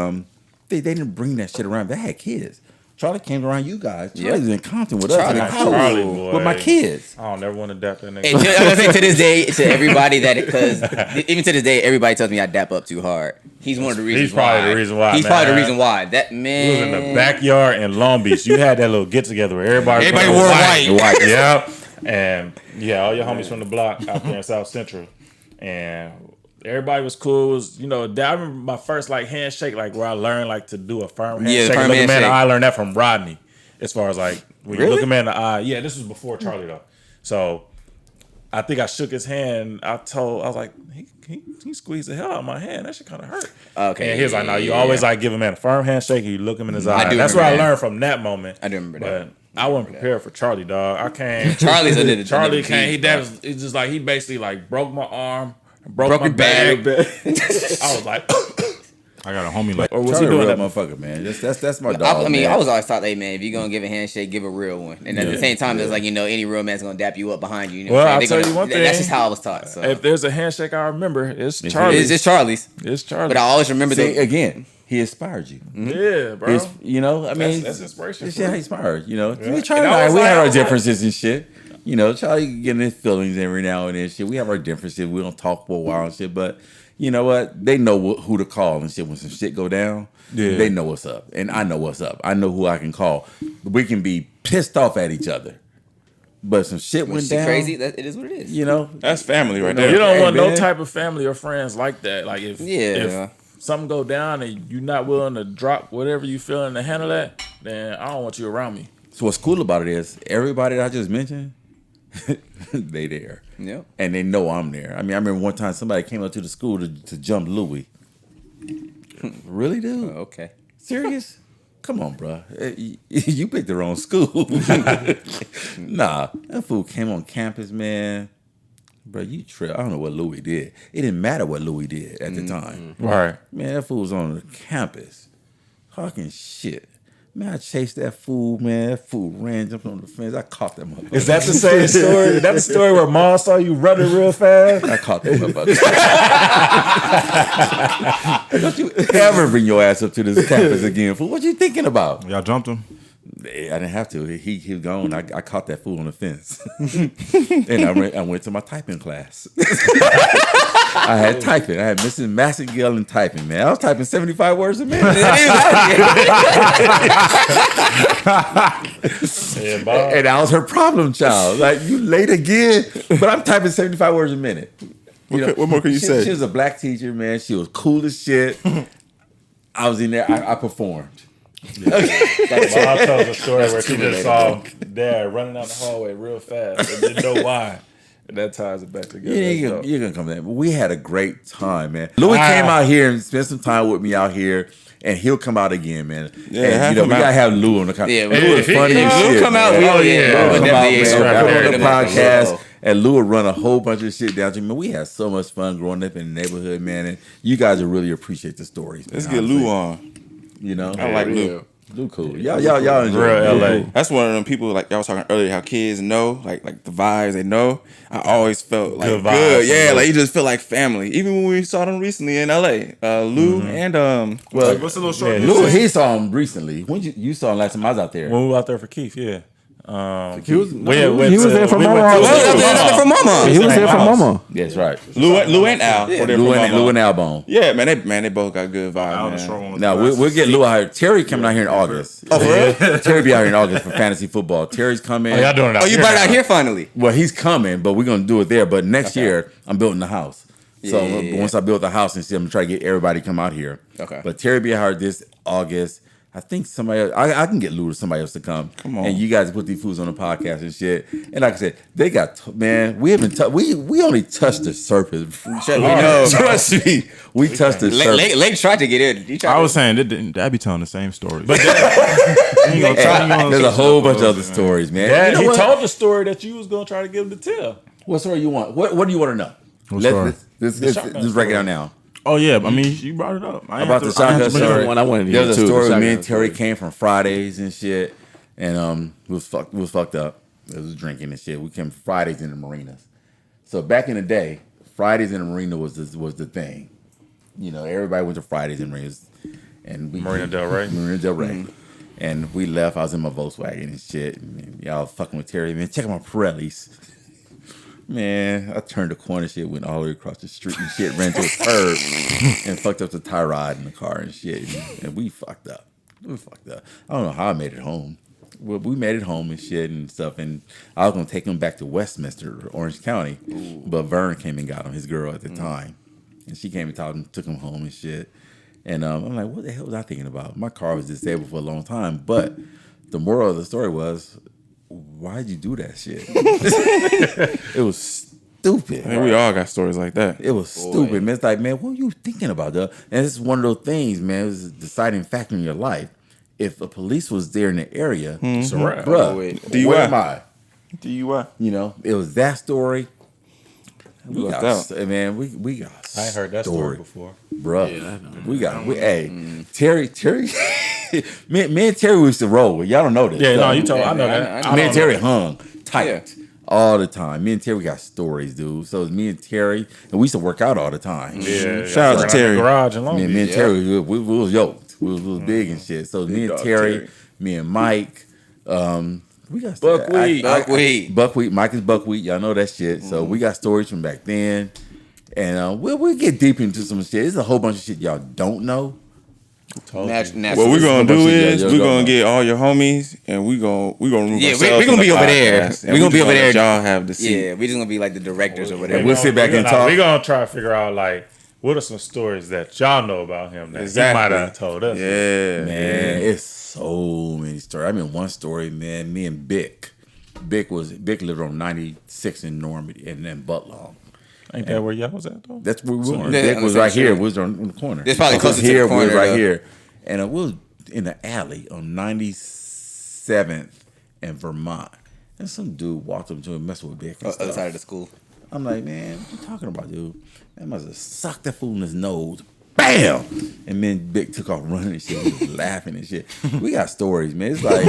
they didn't bring that shit around. They had kids. Charlie came around you guys. Charlie's in Compton with us. Charlie, boy. With my kids. I don't never want to dap that nigga. And I was saying to this day, to everybody because even to this day, everybody tells me I dap up too hard. He's one of the reasons. He's probably the reason why. He's man. probably the reason why. That man. We was in the backyard in Long Beach. You had that little get together where everybody wore white. Yep. And all your homies from the block out there in South Central, and everybody was cool. It was, I remember my first handshake, where I learned to do a firm handshake. firm Look a man in the handshake. eye. I learned that from Rodney. As far as when you look a man in the eye. Yeah, this was before Charlie though. So I think I shook his hand. I was like, he squeezed the hell out of my hand. That shit kind of hurt. Okay. And he was like, no, you always give a man a firm handshake. And you look him in his eye. That's what I learned from that moment. I do remember that. But I wasn't prepared for Charlie, dog. I came. Charlie's Charlie came. It's just he basically broke my arm, broke my back. I was like, I got a homie or was Charlie he doing a real that? motherfucker, man. That's my dog. I mean, man. I was always taught, hey man, if you're gonna give a handshake, give a real one. And at the same time, it's any real man's gonna dap you up behind you. Well, I'll tell you one thing. That's just how I was taught. So If there's a handshake I remember, it's Charlie's. it's Charlie's. It's Charlie. But I always remember again. He inspired you. Yeah, bro. I mean, that's inspiration. This shit inspired. We And we had our differences and shit. Charlie getting his feelings every now and then. Shit, we have our differences. We don't talk for a while and shit. But you know what? They know who to call and shit when some shit go down. Yeah. They know what's up, and I know what's up. I know who I can call. We can be pissed off at each other, but some shit went down. Crazy. It is what it is. That's family right there. You don't want no man. type of family or friends like that. If something go down and you're not willing to drop whatever you feeling to handle that, then I don't want you around me. So what's cool about it is everybody that I just mentioned, they there. Yep. And they know I'm there. I mean, I remember one time somebody came up to the school to jump Louis. Really, dude? Okay. Serious? Come on, bro. You picked the wrong school. Nah, that fool came on campus, man. Bro, you trip. I don't know what Louis did. It didn't matter what Louis did at the time. Right. Man, that fool was on the campus talking shit. Man, I chased that fool, man. That fool ran, jumped on the fence. I caught that motherfucker. Is that the same story? Is that the story where Mom saw you running real fast? I caught that motherfucker. Don't you ever bring your ass up to this campus again, fool. What you thinking about? Y'all jumped him? I didn't have to. He was gone. I caught that fool on the fence. And I went to my typing class. I had typing. I had Mrs. Massengale in typing, man. I was typing 75 words a minute. Yeah, Bob. And that was her problem child. Like, you late again, but I'm typing 75 words a minute. What more can you say? She was a black teacher, man. She was cool as shit. I was in there. I performed. Mom tells a story where she just saw Dad running down the hallway real fast and didn't know why. And that ties it back together. Yeah, you're gonna come there. But we had a great time, man. Louis came out here and spent some time with me out here, and he'll come out again, man. Yeah, and, we gotta have Lou on the podcast. Yeah, Lou is funny as Lou shit. come out. Man. Lou Lou would come out, definitely man. right Come there. on the Lou. podcast, and Lou will run a whole bunch of shit down to me. Man, we had so much fun growing up in the neighborhood, man. And you guys will really appreciate the stories. Man, Let's get Lou on. I like Lou. Lou cool. Y'all enjoy Real it. LA. That's one of them people like y'all was talking earlier. How kids know, like the vibes they know. I always felt like Good good. vibes. Yeah, like you just feel like family. Even when we saw them recently in LA, Lou and Well, What's a little short? Yeah, Lou, he saw him recently. When you saw him last time I was out there? When we were out there for Keith, yeah. He was there for Mama. From Mama. He was there for Mama. That's right. Lou and Al. were there Lou for and Mama. Albone. Yeah, man, they both got good vibes, man. Now we'll get Lou out here. Terry coming out here in August. Oh, for real? Terry be out here in August for fantasy football. Terry's coming. Oh, y'all doing it out Oh, you here brought it now. out here finally. Well, he's coming, but we're gonna do it there. But next year, I'm building the house. So Yeah. once I build the house and shit, I'm gonna try to get everybody to come out here. Okay. But Terry be out here this August. I think somebody else, I can get Lou or somebody else to come. Come on. And you guys put these foods on the podcast and shit. And like I said, they got man. We haven't we only touched the surface. Trust me, we touched the surface. Lake tried to get in. I was saying that be telling the same story. But There's a whole bunch of other stories, man. Dad, You know he what? told the story that you was gonna try to give him to tell. What story you want? What do you want to know? What story? Let's break it down now. Oh yeah, I mean you brought it up. About the shotgun story. One I wanted to There hear was a too, the story where me shotgun and Terry story. came from Fridays and shit, and we was fucked up. It was drinking and shit. We came Fridays in the marinas. So back in the day, Fridays in the marina was the thing. You know, everybody went to Fridays in marinas, and Marina Del Rey. Marina Del Rey. And we left. I was in my Volkswagen and shit. And y'all fucking with Terry, man. Check out my Pirellis. Man, I turned the corner, shit, went all the way across the street and shit, ran to a curb and fucked up the tie rod in the car and shit. And we fucked up. I don't know how I made it home. Well, we made it home and shit and stuff. And I was going to take him back to Westminster, Orange County. Ooh. But Vern came and got him, his girl at the time. And she came and took him home and shit. And I'm like, what the hell was I thinking about? My car was disabled for a long time. But the moral of the story was, why'd you do that shit? It was stupid. I mean, we all got stories like that. It was stupid, man. It's like, man, what were you thinking about, though? And it's one of those things, man. It was a deciding factor in your life. If the police was there in the area, bruh, DUI. where am I? DUI. You know, it was that story. We left got, out. man, we got I ain't heard that story before. Bruh. Hey, Terry, me and Terry used to roll. Y'all don't know this. Yeah, So, no, you told. I know that. me and Terry hung tight all the time. Me and Terry got stories, dude. So it's me and Terry, and we used to work out all the time. Yeah, Shout out to Terry. Garage in Long Me Beach. and Terry, we was yoked. We was big and shit. So me and dog Terry, me and Mike, we got Buckwheat. Buckwheat. Mike is Buckwheat. Y'all know that shit. So we got stories from back then, and we'll get deep into some shit. There's a whole bunch of shit y'all don't know. Well, What we're gonna do is we're gonna get all your homies and we gonna remove Yeah, ourselves we're gonna from be the over there. podcast, and We're gonna be just over there. let y'all have the seat. Yeah, we just gonna be like the directors or whatever. We'll sit back and talk. We're gonna try to figure out like what are some stories that y'all know about him that he might have told us. Yeah, Man, it's so many stories. I mean, one story, man. Me and Bick lived on 96 in Normandy and then Butlong. Ain't that where y'all was at though? That's where we were. Yeah, Bick I'm was saying, right here. sure. We was on the corner. It's probably I was closer to the here. We corner, was right though. here, and we was in the alley on 97th and Vermont. And some dude walked up to him and messed with Bick. And Other stuff. side of the school. I'm like, man, what you talking about, dude? Man must have sucked that fool in his nose. Bam! And me and Big took off running and shit. We was laughing and shit. We got stories, man. It's like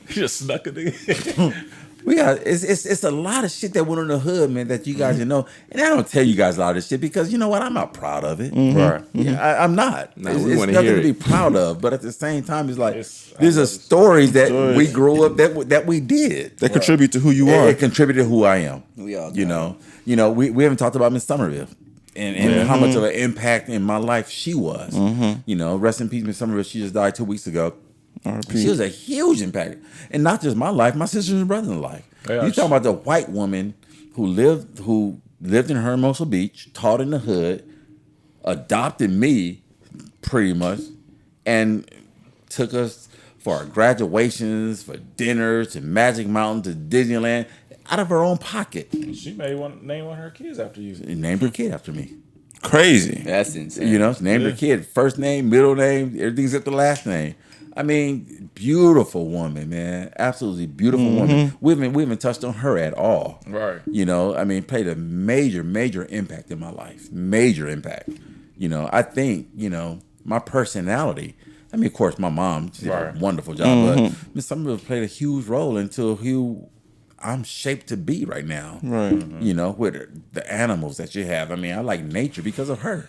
He just snuck it in. we got it's a lot of shit that went on the hood, man, that you guys didn't know. And I don't tell you guys a lot of this shit because you know what? I'm not proud of it. Right. Yeah, I'm not. No, it's we wanna nothing hear to be it. proud of. But at the same time, it's like It's- these are stories that we grew up that we did. They contribute to who you It, are. it contributed to who I am. We all you got know, we haven't talked about Miss Somerville and how much of an impact in my life she was. You know, rest in peace, Miss Somerville. She just died 2 weeks ago. She was a huge impact, and not just my life, my sister's and brother's life. Yeah, You talking about the white woman who lived in Hermosa Beach, taught in the hood, adopted me, pretty much, and took us for our graduations, for dinners, to Magic Mountain, to Disneyland, out of her own pocket. She may name one of her kids after you. She named her kid after me. Crazy. That's insane. You know, she named her kid first name, middle name, everything except the last name. I mean, beautiful woman, man. Absolutely beautiful woman. We haven't touched on her at all. Right. You know, I mean, played a major impact in my life. Major impact. You know, I think, you know, my personality. I mean, of course, my mom, she did a wonderful job, but Miss Somerville played a huge role into who I'm shaped to be right now. Right. You know, with the animals that you have. I mean, I like nature because of her.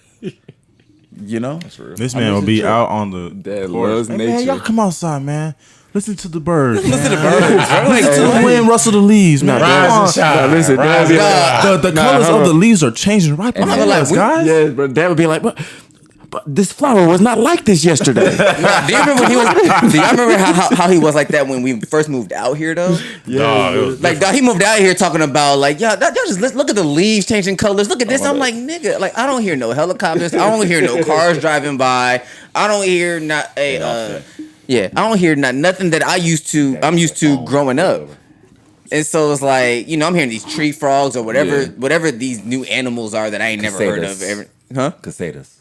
You know? That's real. This man will be out on the Dad porch. loves Hey, nature. man, y'all come outside, man. Listen to the birds. Listen to the birds, bro. Like, Listen to the wind rustle the leaves, man. Rise Come and on. shine. listen, Rise Dad, and shine. The colors of the leaves are changing right behind us, guys. Yeah, but Dad would be like, but this flower was not like this yesterday. Nah, do you remember when he was? Do y'all remember how he was like that when we first moved out here though? Dog, it was Like, dog, he moved out here talking about like, y'all just look at the leaves changing colors. Look at this. I'm like, nigga, like I don't hear no helicopters. I don't hear no cars driving by. I don't hear not a. I don't hear nothing that I'm used to growing up. And so it's like, you know, I'm hearing these tree frogs or whatever these new animals are that I ain't never heard of. Cicadas. Huh? Cicadas.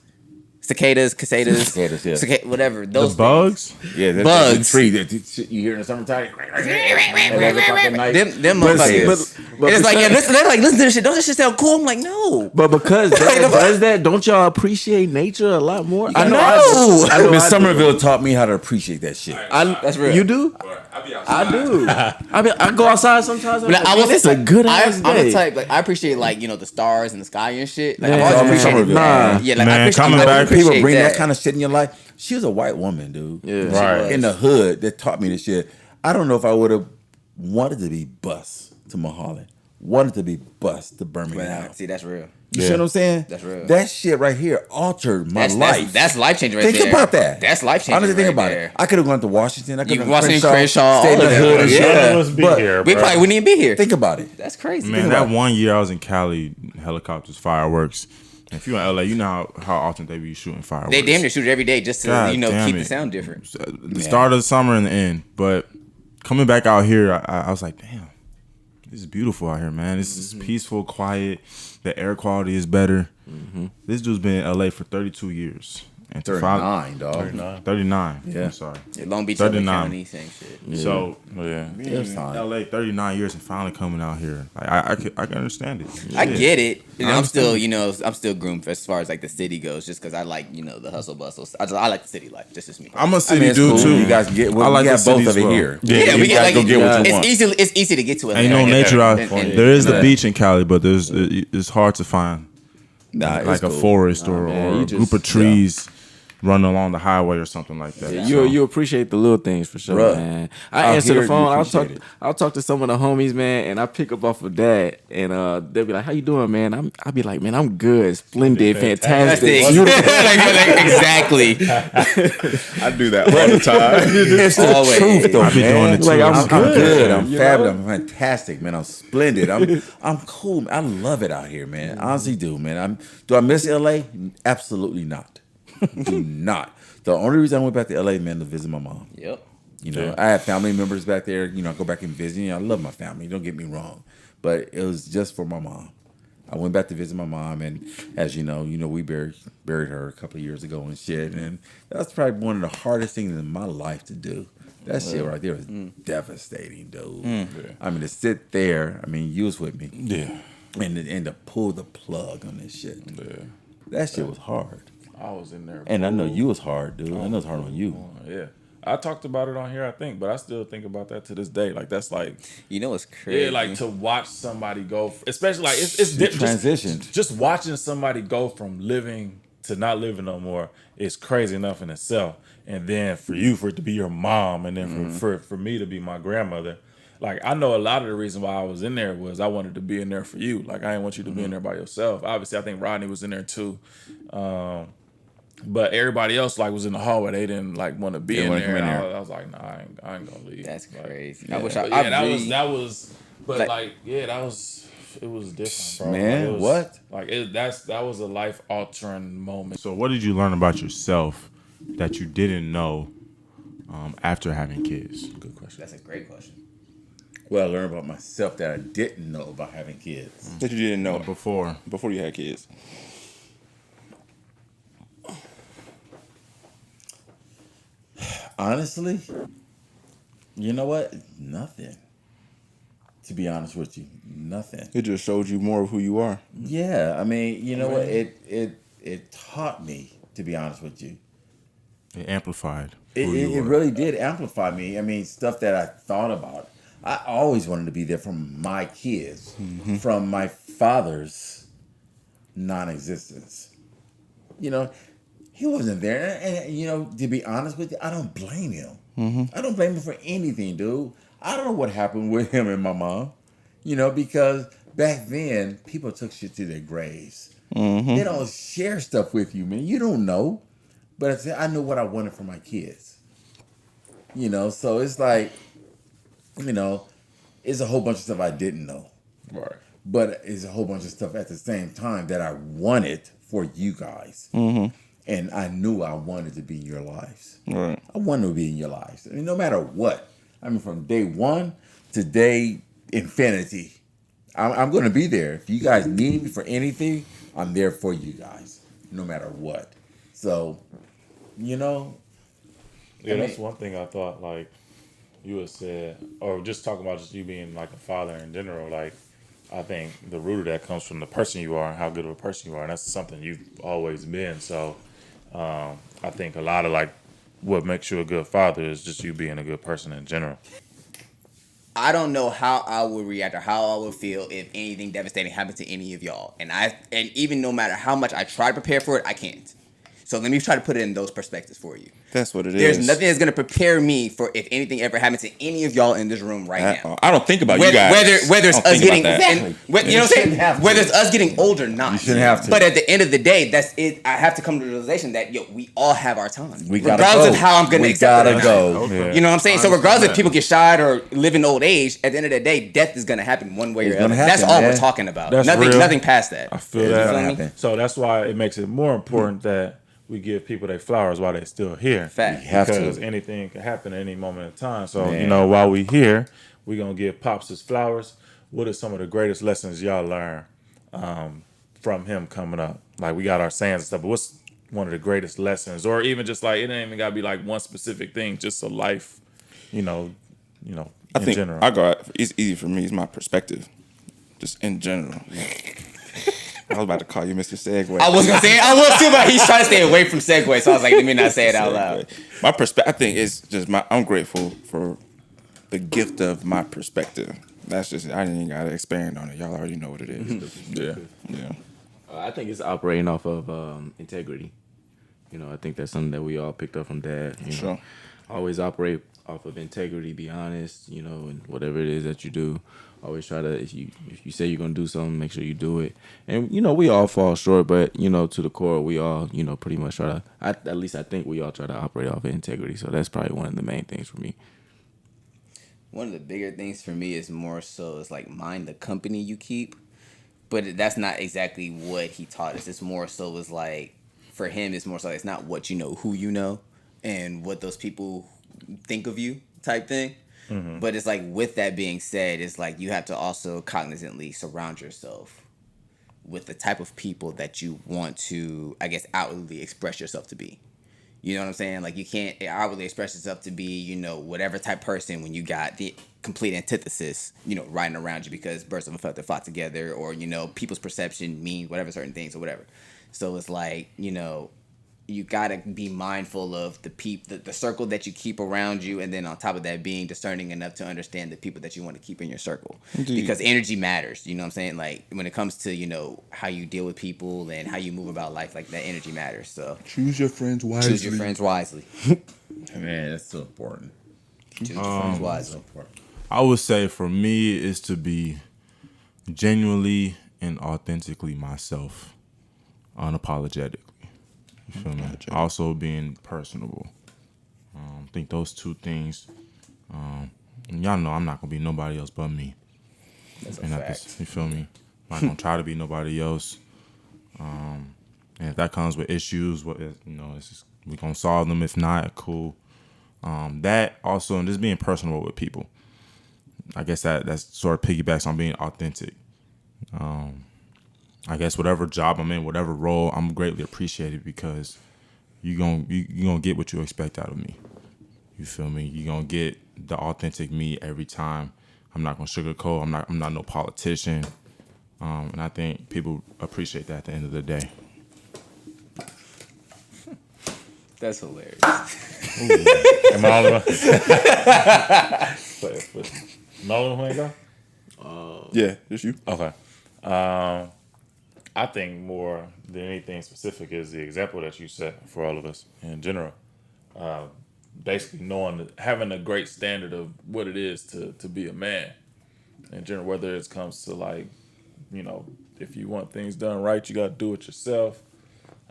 cicadas, Cicadas, yeah. whatever. The Those bugs. Yeah, that's Bugs. the tree that you hear in the summertime. them motherfuckers. And it's like, yeah, they're like, listen to this shit. Don't this shit sound cool? I'm like, no. But because that does that, don't y'all appreciate nature a lot more? I know. I know Miss Somerville taught me how to appreciate that shit. That's real. You do? I do. I go outside sometimes. But I will say it's a good ass I'm the day. type, like, I appreciate, like, you know, the stars and the sky and shit. Like, Man, I've always appreciated nah. Yeah, like, Man, I appreciate, coming I back, appreciate People bring that kind of shit in your life. She was a white woman, dude. Yeah. Right. In the hood that taught me this shit. I don't know if I would have wanted to be bused to Mulholland, wanted to be bused to Birmingham. But, see, that's real. You see what I'm saying? That's real. That shit right here altered my life. That's life changing right there. Think about that. That's life changing. Honestly, think right about there. it. I could have gone to Washington. I could have Washington, gone to Crenshaw, stayed in all the of hood that. and Yeah, shit. none of us be But here, We bro. probably wouldn't even be here. think about it. That's crazy. Man, Think that about it. 1 year I was in Cali, helicopters, fireworks. If you're in LA, you know how often they be shooting fireworks. They damn near shoot it every day just to God damn keep it. the sound different. The start of the summer and the end. But coming back out here, I was like, damn, this is beautiful out here, man. This is peaceful, quiet. The air quality is better. This dude's been in LA for 32 years. And to 39, dog. 39. Yeah. I'm sorry. Yeah, Long Beach, LA 39. County, same shit. So Yeah. being in LA 39 years and finally coming out here, like, I can understand it. I Shit. get it. You know, I I'm still, understand. I'm still groomed as far as like the city goes, just because I like, the hustle bustle. I like the city life. Just me. I'm a city I mean, it's dude cool. too. You guys get. Well, I like we the got both city of as it well. here. Yeah, we you get guys like go get what you want. It's easy to get to it. Ain't no nature out. And There is the Yeah. beach in Cali, but it's hard to find Nah, it's like a cool. forest or man, a you group just- of trees running along the highway or something like that. Yeah, So, you appreciate the little things for sure, Bruh, man. out I answer here, the phone. you I'll talk to some of the homies, man, and I pick up off of that, and they'll be like, "How you doing, man?" I'll be like, "Man, I'm good, splendid, fantastic." Exactly. I do that all the time. It's the Always. truth, though, I be man. doing it too. Like, I'm good. I'm you fabulous. know? I'm fantastic, man. I'm splendid. I'm cool. I love it out here, man. I honestly do, man. Do I miss LA? Absolutely not. Do not. The only reason I went back to LA, man, to visit my mom. Yep. I have family members back there. I go back and visit. I love my family. Don't get me wrong, but it was just for my mom. I went back to visit my mom, and as you know, we buried her a couple of years ago and shit. And that's probably one of the hardest things in my life to do. That shit right there was devastating, dude. I mean, to sit there. I mean, you was with me. Yeah. And to pull the plug on this shit. Yeah. That shit was hard. I was in there. And I know you was hard, dude. I know it's hard on you. Yeah. I talked about it on here, I think, but I still think about that to this day. Like, that's like, It's crazy. yeah, like to watch somebody go, especially like it's transitioned. Just watching somebody go from living to not living no more is crazy enough in itself. And then for it to be your mom, and then for me to be my grandmother. Like, I know a lot of the reason why I was in there was I wanted to be in there for you. Like, I didn't want you to be in there by yourself. Obviously, I think Rodney was in there too. But everybody else was in the hallway. They didn't want to be in there. And I was like, nah, I ain't gonna leave. That's crazy. Yeah, I wish but that was. But that was. It was different, bro. Man, it was, what? That was a life altering moment. So what did you learn about yourself that you didn't know after having kids? Good question. That's a great question. Well, I learned about myself that I didn't know about having kids. That you didn't know Before. before you had kids. Honestly, you know what? Nothing. To be honest with you, nothing. It just showed you more of who you are. Yeah, I mean, you know what? It taught me, to be honest with you. It amplified. It really did amplify me. I mean, stuff that I thought about. I always wanted to be there for my kids, from my father's non-existence. He wasn't there. And to be honest with you, I don't blame him. I don't blame him for anything, dude. I don't know what happened with him and my mom. Because back then, people took shit to their graves. They don't share stuff with you, man. You don't know. But I know what I wanted for my kids. So it's like, it's a whole bunch of stuff I didn't know. Right. But it's a whole bunch of stuff at the same time that I wanted for you guys. And I knew I wanted to be in your lives. Right. I wanted to be in your lives. I mean, no matter what. I mean, from day one to day infinity, I'm going to be there. If you guys need me for anything, I'm there for you guys, no matter what. So, you know, Yeah, that's one thing I thought, like, you had said, or just talking about just you being like a father in general, like, I think the root of that comes from the person you are and how good of a person you are. And that's something you've always been. So I think a lot of like what makes you a good father is just you being a good person in general. I don't know how I would react or how I would feel if anything devastating happened to any of y'all. And even no matter how much I try to prepare for it, I can't. So let me try to put it in those perspectives for you. That's what it There's is. nothing that's gonna prepare me for if anything ever happens to any of y'all in this room right now. I don't think about you guys. Whether it's us getting, Exactly. you know what I'm saying? Whether it's us getting older or not. You shouldn't have to. But at the end of the day, that's it. I have to come to the realization that we all have our time. We gotta regardless go. of how I'm gonna We accept gotta it. go. Okay. You know what I'm saying? I So regardless understand if people get shot or live in old age, at the end of the day, death is gonna happen one way or It's the other. gonna That's happen, all man. we're talking about. That's Nothing real. nothing past that. I feel It's that. gonna happen. So that's why it makes it more important that we give people their flowers while they're still here. Fact. You have to. Because anything can happen at any moment in time. So, Man. while we here, we're going to give Pops his flowers. What are some of the greatest lessons y'all learned from him coming up? Like, we got our sayings and stuff, but what's one of the greatest lessons? Or even just like, it ain't even got to be like one specific thing, just a life, I in think general. I go. It's easy for me. It's my perspective, just in general. I was about to call you Mr. Segway. I was gonna say I was too, but he's trying to stay away from segue, so I was like, let me not say it out loud. My perspective, I think it's just I'm grateful for the gift of my perspective. That's just it. I didn't even gotta expand on it. Y'all already know what it is. Yeah. Yeah. I think it's operating off of integrity. I think that's something that we all picked up from Dad. Sure. Always operate off of integrity. Be honest. And whatever it is that you do, always try to. If you say you're gonna do something, make sure you do it. And we all fall short, but to the core, we all pretty much try to. At least I think we all try to operate off of integrity. So that's probably one of the main things for me. One of the bigger things for me is more so is like mind the company you keep, but that's not exactly what he taught us. It's more so is like for him, it's more so it's not what you know, who you know, and what those people think of you type thing. Mm-hmm. But it's like with that being said, it's like you have to also cognizantly surround yourself with the type of people that you want to, I guess, outwardly express yourself to be. You know what I'm saying? Like you can't outwardly express yourself to be, whatever type person when you got the complete antithesis, riding around you because birds of a feather flock together, or people's perception mean whatever certain things or whatever. So it's like you gotta be mindful of the circle that you keep around you, and then on top of that, being discerning enough to understand the people that you want to keep in your circle. Indeed. Because energy matters. You know what I'm saying? Like when it comes to how you deal with people and how you move about life, like that energy matters. So Choose your friends wisely. choose your friends wisely. Man, that's so important. Choose your friends wisely. I would say for me is to be genuinely and authentically myself, unapologetically. You feel me? Also being personable. I think those two things. And y'all know I'm not gonna be nobody else but me. That's a And fact. you feel me? I'm not gonna try to be nobody else. And if that comes with issues, it's just, we gonna solve them. If not, cool. That also, and just being personable with people. I guess that's sort of piggybacks on being authentic. I guess whatever job I'm in, whatever role, I'm greatly appreciated because you gonna get what you expect out of me. You feel me? You gonna get the authentic me every time. I'm not gonna sugarcoat. I'm not no politician. And I think people appreciate that at the end of the day. That's hilarious. Am I all of us? Nolan, who ain't go? Yeah, just you. Okay. I think more than anything specific is the example that you set for all of us in general. Basically having a great standard of what it is to be a man in general, whether it comes to like, if you want things done right, you got to do it yourself.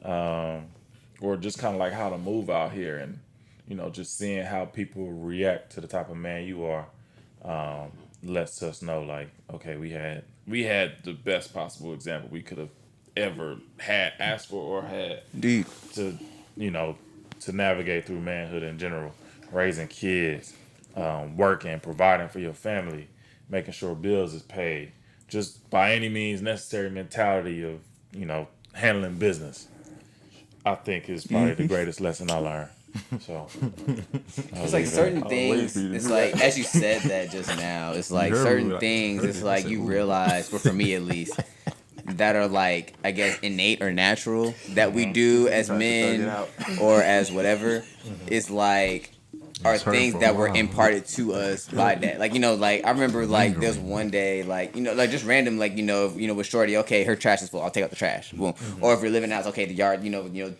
Or just kind of like how to move out here and, just seeing how people react to the type of man you are, lets us know like, okay, we had the best possible example we could have ever had asked for or had Indeed. to to navigate through manhood in general, raising kids, working, providing for your family, making sure bills is paid, just by any means necessary mentality of handling business. I think is probably the greatest lesson I learned. So it's like certain things. It's like as you said that just now. It's like certain things. It's like you realize, well, for me at least, that are like I guess innate or natural that we do as men or as whatever. It's like are things that were imparted to us by that. Like, like I remember like there's one day like, like just random like, with Shorty, okay, her trash is full, I'll take out the trash. Boom. Or if you're living out, okay, the yard,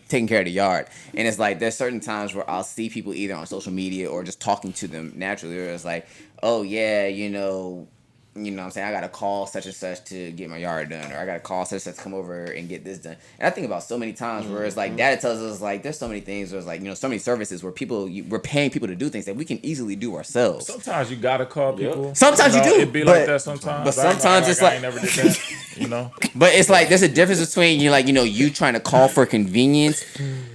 taking care of the yard. And it's like there's certain times where I'll see people either on social media or just talking to them naturally where it's like, oh yeah, what I'm saying, I gotta call such and such to get my yard done, or I gotta call such and such to come over and get this done. And I think about so many times where it's like data tells us like there's so many things where it's like so many services where we're paying people to do things that we can easily do ourselves. Sometimes you gotta call people. Sometimes you do. It be like that sometimes. But sometimes it's like I ain't never did that, But it's like there's a difference between you trying to call for convenience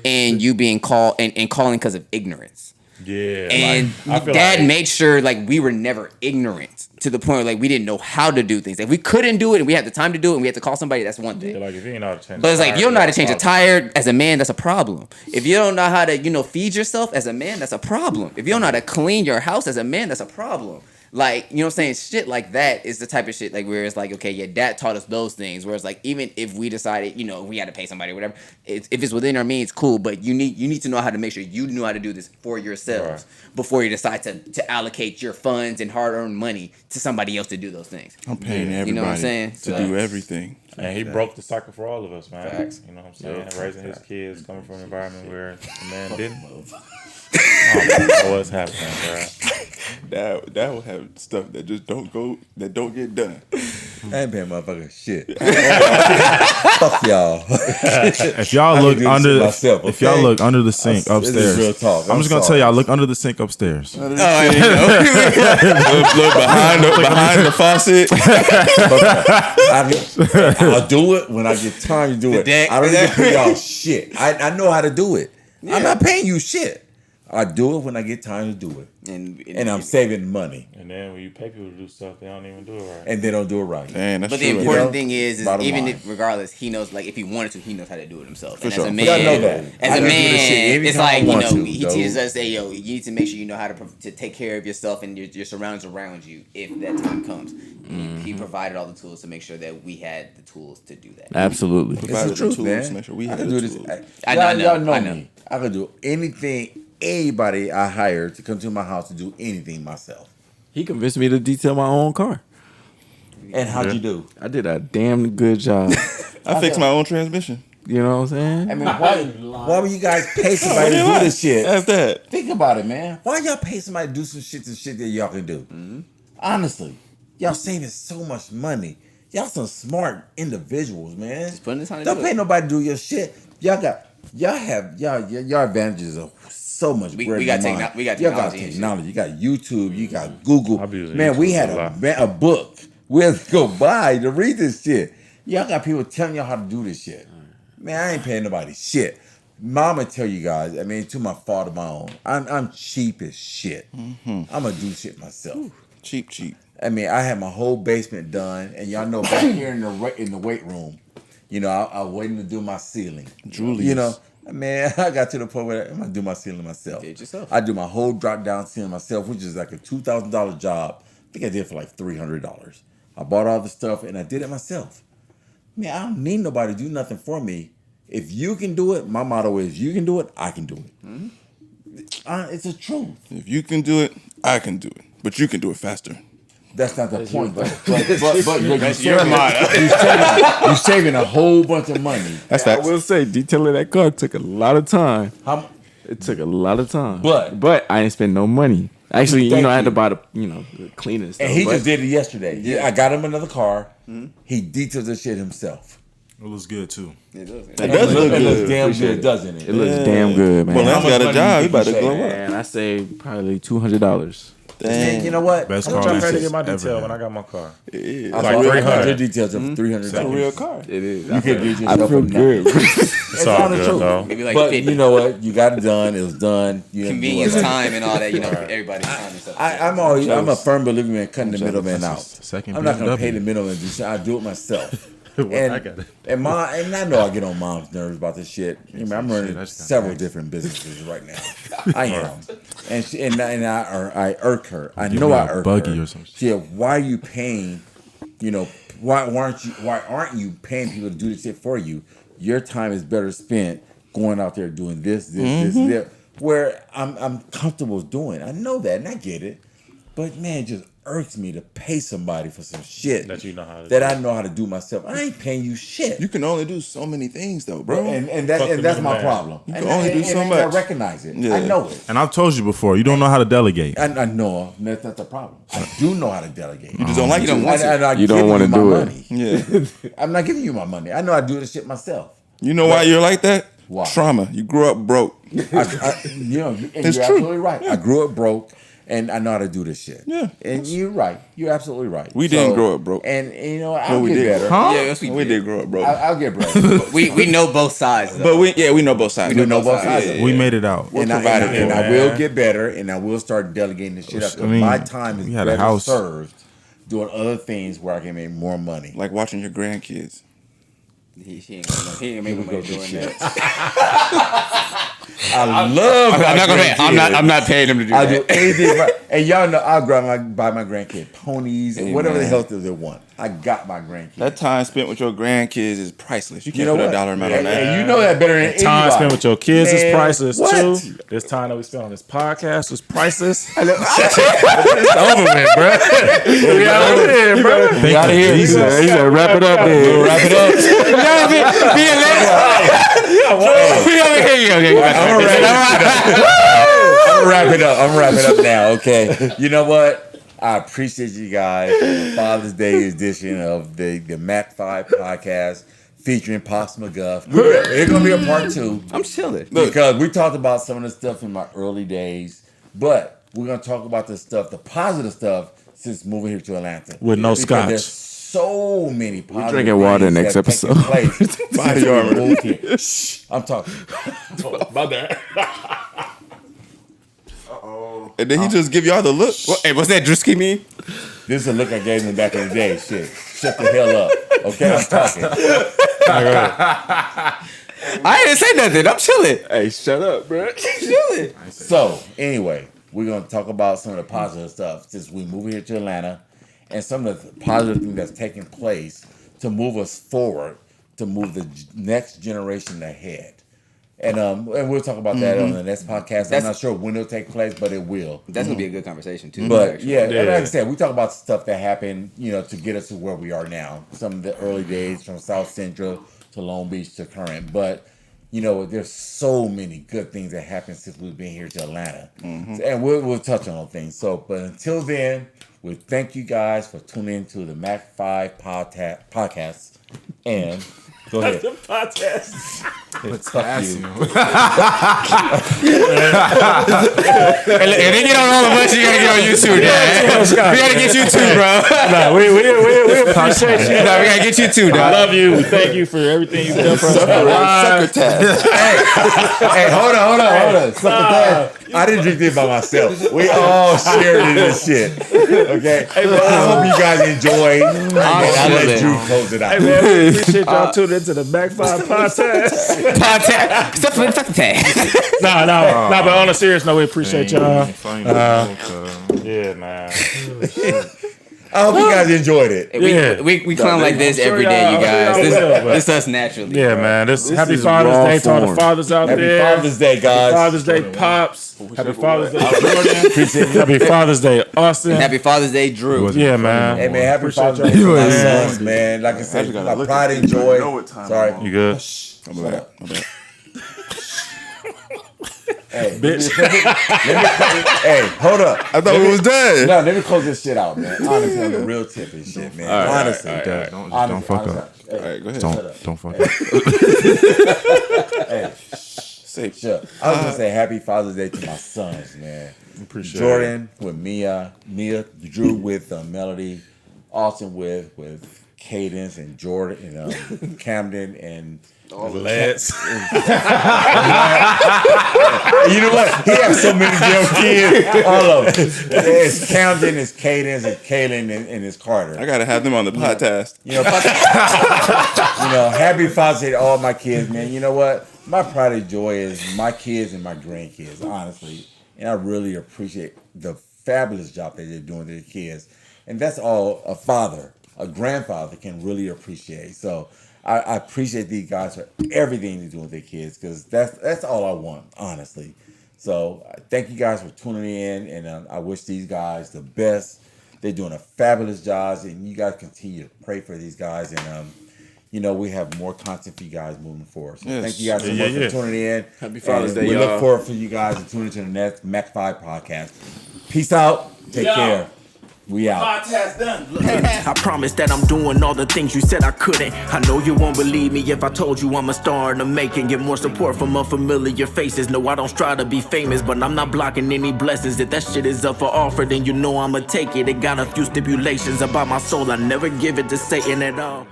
and you being called and calling because of ignorance. Yeah. And Dad made sure like we were never ignorant to the point where like we didn't know how to do things. If we couldn't do it and we had the time to do it and we had to call somebody, that's one thing. Like if you ain't know how to change but it's like if you don't know how to change a tire as a man, that's a problem. If you don't know how to, feed yourself as a man, that's a problem. If you don't know how to clean your house as a man, that's a problem. Like, you know what I'm saying? Shit like that is the type of shit like where it's like, okay, yeah, Dad taught us those things. Whereas like even if we decided, we had to pay somebody or whatever, if it's within our means, cool. But you need to know how to make sure you know how to do this for yourselves before you decide to allocate your funds and hard-earned money to somebody else to do those things. I'm paying everybody what I'm saying? to do everything. And he broke the cycle for all of us, man. Facts. You know what I'm saying? Raising his kids, coming from an environment where the man didn't. I don't know what's happening, bro. That will have stuff that just don't get done. I ain't paying motherfucking shit. Fuck y'all. If y'all look under, if y'all look under the sink upstairs, this is real talk. I'm just gonna tell y'all, look under the sink upstairs. Look behind the faucet. I'll do it when I get time to do it. I don't even pay y'all shit. I know how to do it. Yeah. I'm not paying you shit. I do it when I get time to do it. And I'm saving money. And then when you pay people to do stuff, they don't even do it right. And they don't do it right. Man, that's but true. the important thing is even if, regardless, he knows, like, if he wanted to, he knows how to do it himself. For and sure. as a man, it's like, he though. teaches us, hey, yo, you need to make sure you know how to take care of yourself and your surroundings around you if that time comes. He provided all the tools to make sure that we had the tools to do that. Absolutely. It's the truth, man. To make sure we I had can the do tools. this. I know me. I can do anything. Anybody I hire to come to my house to do anything myself. He convinced me to detail my own car. And how'd you do? I did a damn good job. I fixed my own transmission. You know what I'm saying? I mean, why would you guys pay somebody to do this shit? That's that. Think about it, man. Why y'all pay somebody to do some shit that y'all can do? Mm-hmm. Honestly, y'all saving so much money. Y'all some smart individuals, man. Just putting this on. Don't pay nobody to do your shit. Y'all have your advantages are so much greater. We got technology. Y'all got technology. You got YouTube. You got Google. Man, YouTube we had a book we had to go buy to read this shit. Y'all got people telling y'all how to do this shit. Man, I ain't paying nobody shit. Mama tell you guys, I mean, to my fault of my own. I'm cheap as shit. Mm-hmm. I'm gonna do shit myself. Cheap. I mean, I had my whole basement done, and y'all know back here in the weight room, I waiting to do my ceiling. Julius. Man, I got to the point where I'm gonna do my ceiling myself. Did yourself. I do my whole drop down ceiling myself, which is like a $2,000 job. I think I did it for like $300. I bought all the stuff and I did it myself. Man, I don't need nobody to do nothing for me. If you can do it, my motto is: you can do it, I can do it. Mm-hmm. It's the truth. If you can do it, I can do it. But you can do it faster. That's not the point, though. But you're saving a whole bunch of money. That's I will say, detailing that car took a lot of time. It took a lot of time. But I didn't spend no money. Actually, I had to buy the cleaning stuff. And he just did it yesterday. Yeah, I got him another car. Mm-hmm. He detailed the shit himself. It looks good too. It does. It does look good. It looks damn good, doesn't it? It looks damn good, man. Well, Len's got a job. He about to go up. Man, I saved probably $200. Man, you know what? Best I'm car trying to get it's my ever detail had. when I got my car. It is. I like bought 300. your details of $300. It's a real car. It is. You can do yourself I feel good. It's all good, though. Maybe like But 50. you know what? You got it done. It was done. You Convenience, didn't do it. time, and all that. Everybody's time and stuff. I'm a firm believer in cutting the middleman out. Second I'm not gonna BMW. pay the middleman to do shit. I do it myself. And mom, and I know I get on mom's nerves about this shit. I mean, I'm running several different businesses right now. I am, and I irk her. I know I irk her. Or some shit. Yeah, why are you paying? You know, why aren't you paying people to do this shit for you? Your time is better spent going out there doing this, where I'm comfortable doing. I know that, and I get it. But man, it just irks me to pay somebody for some shit that you know how to that I know how to do myself. I ain't paying you shit. You can only do so many things, though, bro. And that's my problem. You can only do so much. I recognize it. Yeah. I know it. And I've told you before, you don't know how to delegate. I know that's not the problem. I do know how to delegate. You just don't like it. You don't want to do it. Yeah. I'm not giving you my money. I know I do this shit myself. You know why you're like that? Why? Trauma. You grew up broke. You're absolutely right. I grew up broke. And I know how to do this shit. Yeah. And you're right. You're absolutely right. We didn't grow up broke. And you know, I'll get better. Huh? Yeah, yes, we did grow up broke. I'll get better. we know both sides. Though. But we know both sides. We know both sides. Yeah. We made it out. We're And provided I will get better, and I will start delegating this shit up. I mean, My time is we had a better house. served doing other things where I can make more money. Like watching your grandkids. He ain't make money doing that. I love. I'm not paying him to do I that. do anything, and y'all know I'll buy my grandkid ponies and whatever the hell they want. I got my grandkids. That time spent with your grandkids is priceless. You can't know put what? a dollar amount on that. And you know that better than Time anybody. spent with your kids is Man, priceless what? too. This time that we spent on this podcast was priceless. It's over with, bro. We out of here, bro. Thank out of you, here. He Jesus. said, wrap it up, then. Wrap it up. I'm wrapping up. I'm wrapping up now. Okay. You know what? I appreciate you guys for the Father's Day edition of the Mac 5 podcast featuring Pops McGuff. It's gonna be a part 2. I'm chilling. Because we talked about some of the stuff in my early days, but we're gonna talk about the stuff, the positive stuff, since moving here to Atlanta. With no Because scotch. There's so many positive drinking water things next that have taken episode. place since we moved here. Shh, I'm talking. My bad. And then he just give y'all the look. Hey, what's that Drewski mean? This is a look I gave him back in the day. Shit, shut the hell up. Okay, I'm talking. I didn't say nothing. I'm chilling. Hey, shut up, bro. Chilling. So anyway, we're gonna talk about some of the positive stuff since we moved here to Atlanta, and some of the positive things that's taking place to move us forward, to move the next generation ahead. And we'll talk about that on the next podcast. I'm not sure when it'll take place, but it will. That's gonna be a good conversation too. But actually. yeah, and like I said, we talk about stuff that happened, to get us to where we are now. Some of the early days from South Central to Long Beach to current. But there's so many good things that happened since we've been here to Atlanta, and we'll touch on those things. So, but until then, we thank you guys for tuning into the Mac 5 podcast, and go ahead. Podcast. Fuck you. And they get on all of us, you gotta get on YouTube, Dad. We gotta get you too, bro. Nah, we appreciate you. Nah, we gotta get you too, I dog. love you. We thank you for everything you've done for us. Hey, hold on. Sucker I didn't drink this by myself. We all shared in this shit. Okay? I hope you guys enjoy. I'm gonna let Drew close it out. Hey, man, we appreciate y'all tuning into the Mac 5 podcast. Stop the fucking tag. Nah, but on a serious note, we appreciate y'all. Yeah, man. I hope you guys enjoyed it. We clown like this every day, you guys. This us naturally. Yeah, bro. man. Happy Father's Day to all the fathers out there. Happy Father's Day, guys. Happy Father's Day, Pops. Happy Father's Day, Jordan. Happy Father's Day, Austin. Happy Father's Day, Drew. Yeah, man. Hey, man, happy Appreciate Father's Day to my sons, man. Like I said, gotta I look pride at and it. I joy. know what time Sorry. I'm on. You good? My bad. Hey, Bitch. hey, hold up. I thought we was done. No, let me close this shit out, man. Honestly, on the real tip and shit, man. Honestly. Don't fuck up. All right, go ahead. Don't fuck up. Hey, Say, sure. I was gonna say happy Father's Day to my sons, man. Appreciate Jordan with Mia, Drew with Melody, Austin with Cadence and Jordan and Camden and Let's. You know what? He has so many damn kids. All of them. It's Camden, it's Cadence, it's Kaylin, and it's Carter. I gotta have them on the podcast. Happy Father's Day to all my kids, man. You know what? My pride and joy is my kids and my grandkids, honestly. And I really appreciate the fabulous job that they're doing with their kids. And that's all a grandfather can really appreciate. So I appreciate these guys for everything they do with their kids, because that's all I want, honestly. So thank you guys for tuning in, and I wish these guys the best. They're doing a fabulous job, and you guys continue to pray for these guys. And we have more content for you guys moving forward. So thank you guys so much for tuning in. Happy Father's Day, we y'all. look forward for you guys to tune into the next Mac 5 podcast. Peace out. Take care. We out. Podcast done. I promise that I'm doing all the things you said I couldn't. I know you won't believe me if I told you I'm a star in the making. Get more support from unfamiliar faces. No, I don't strive to be famous, but I'm not blocking any blessings. If that shit is up for offer, then you know I'ma take it. It got a few stipulations about my soul. I never give it to Satan at all.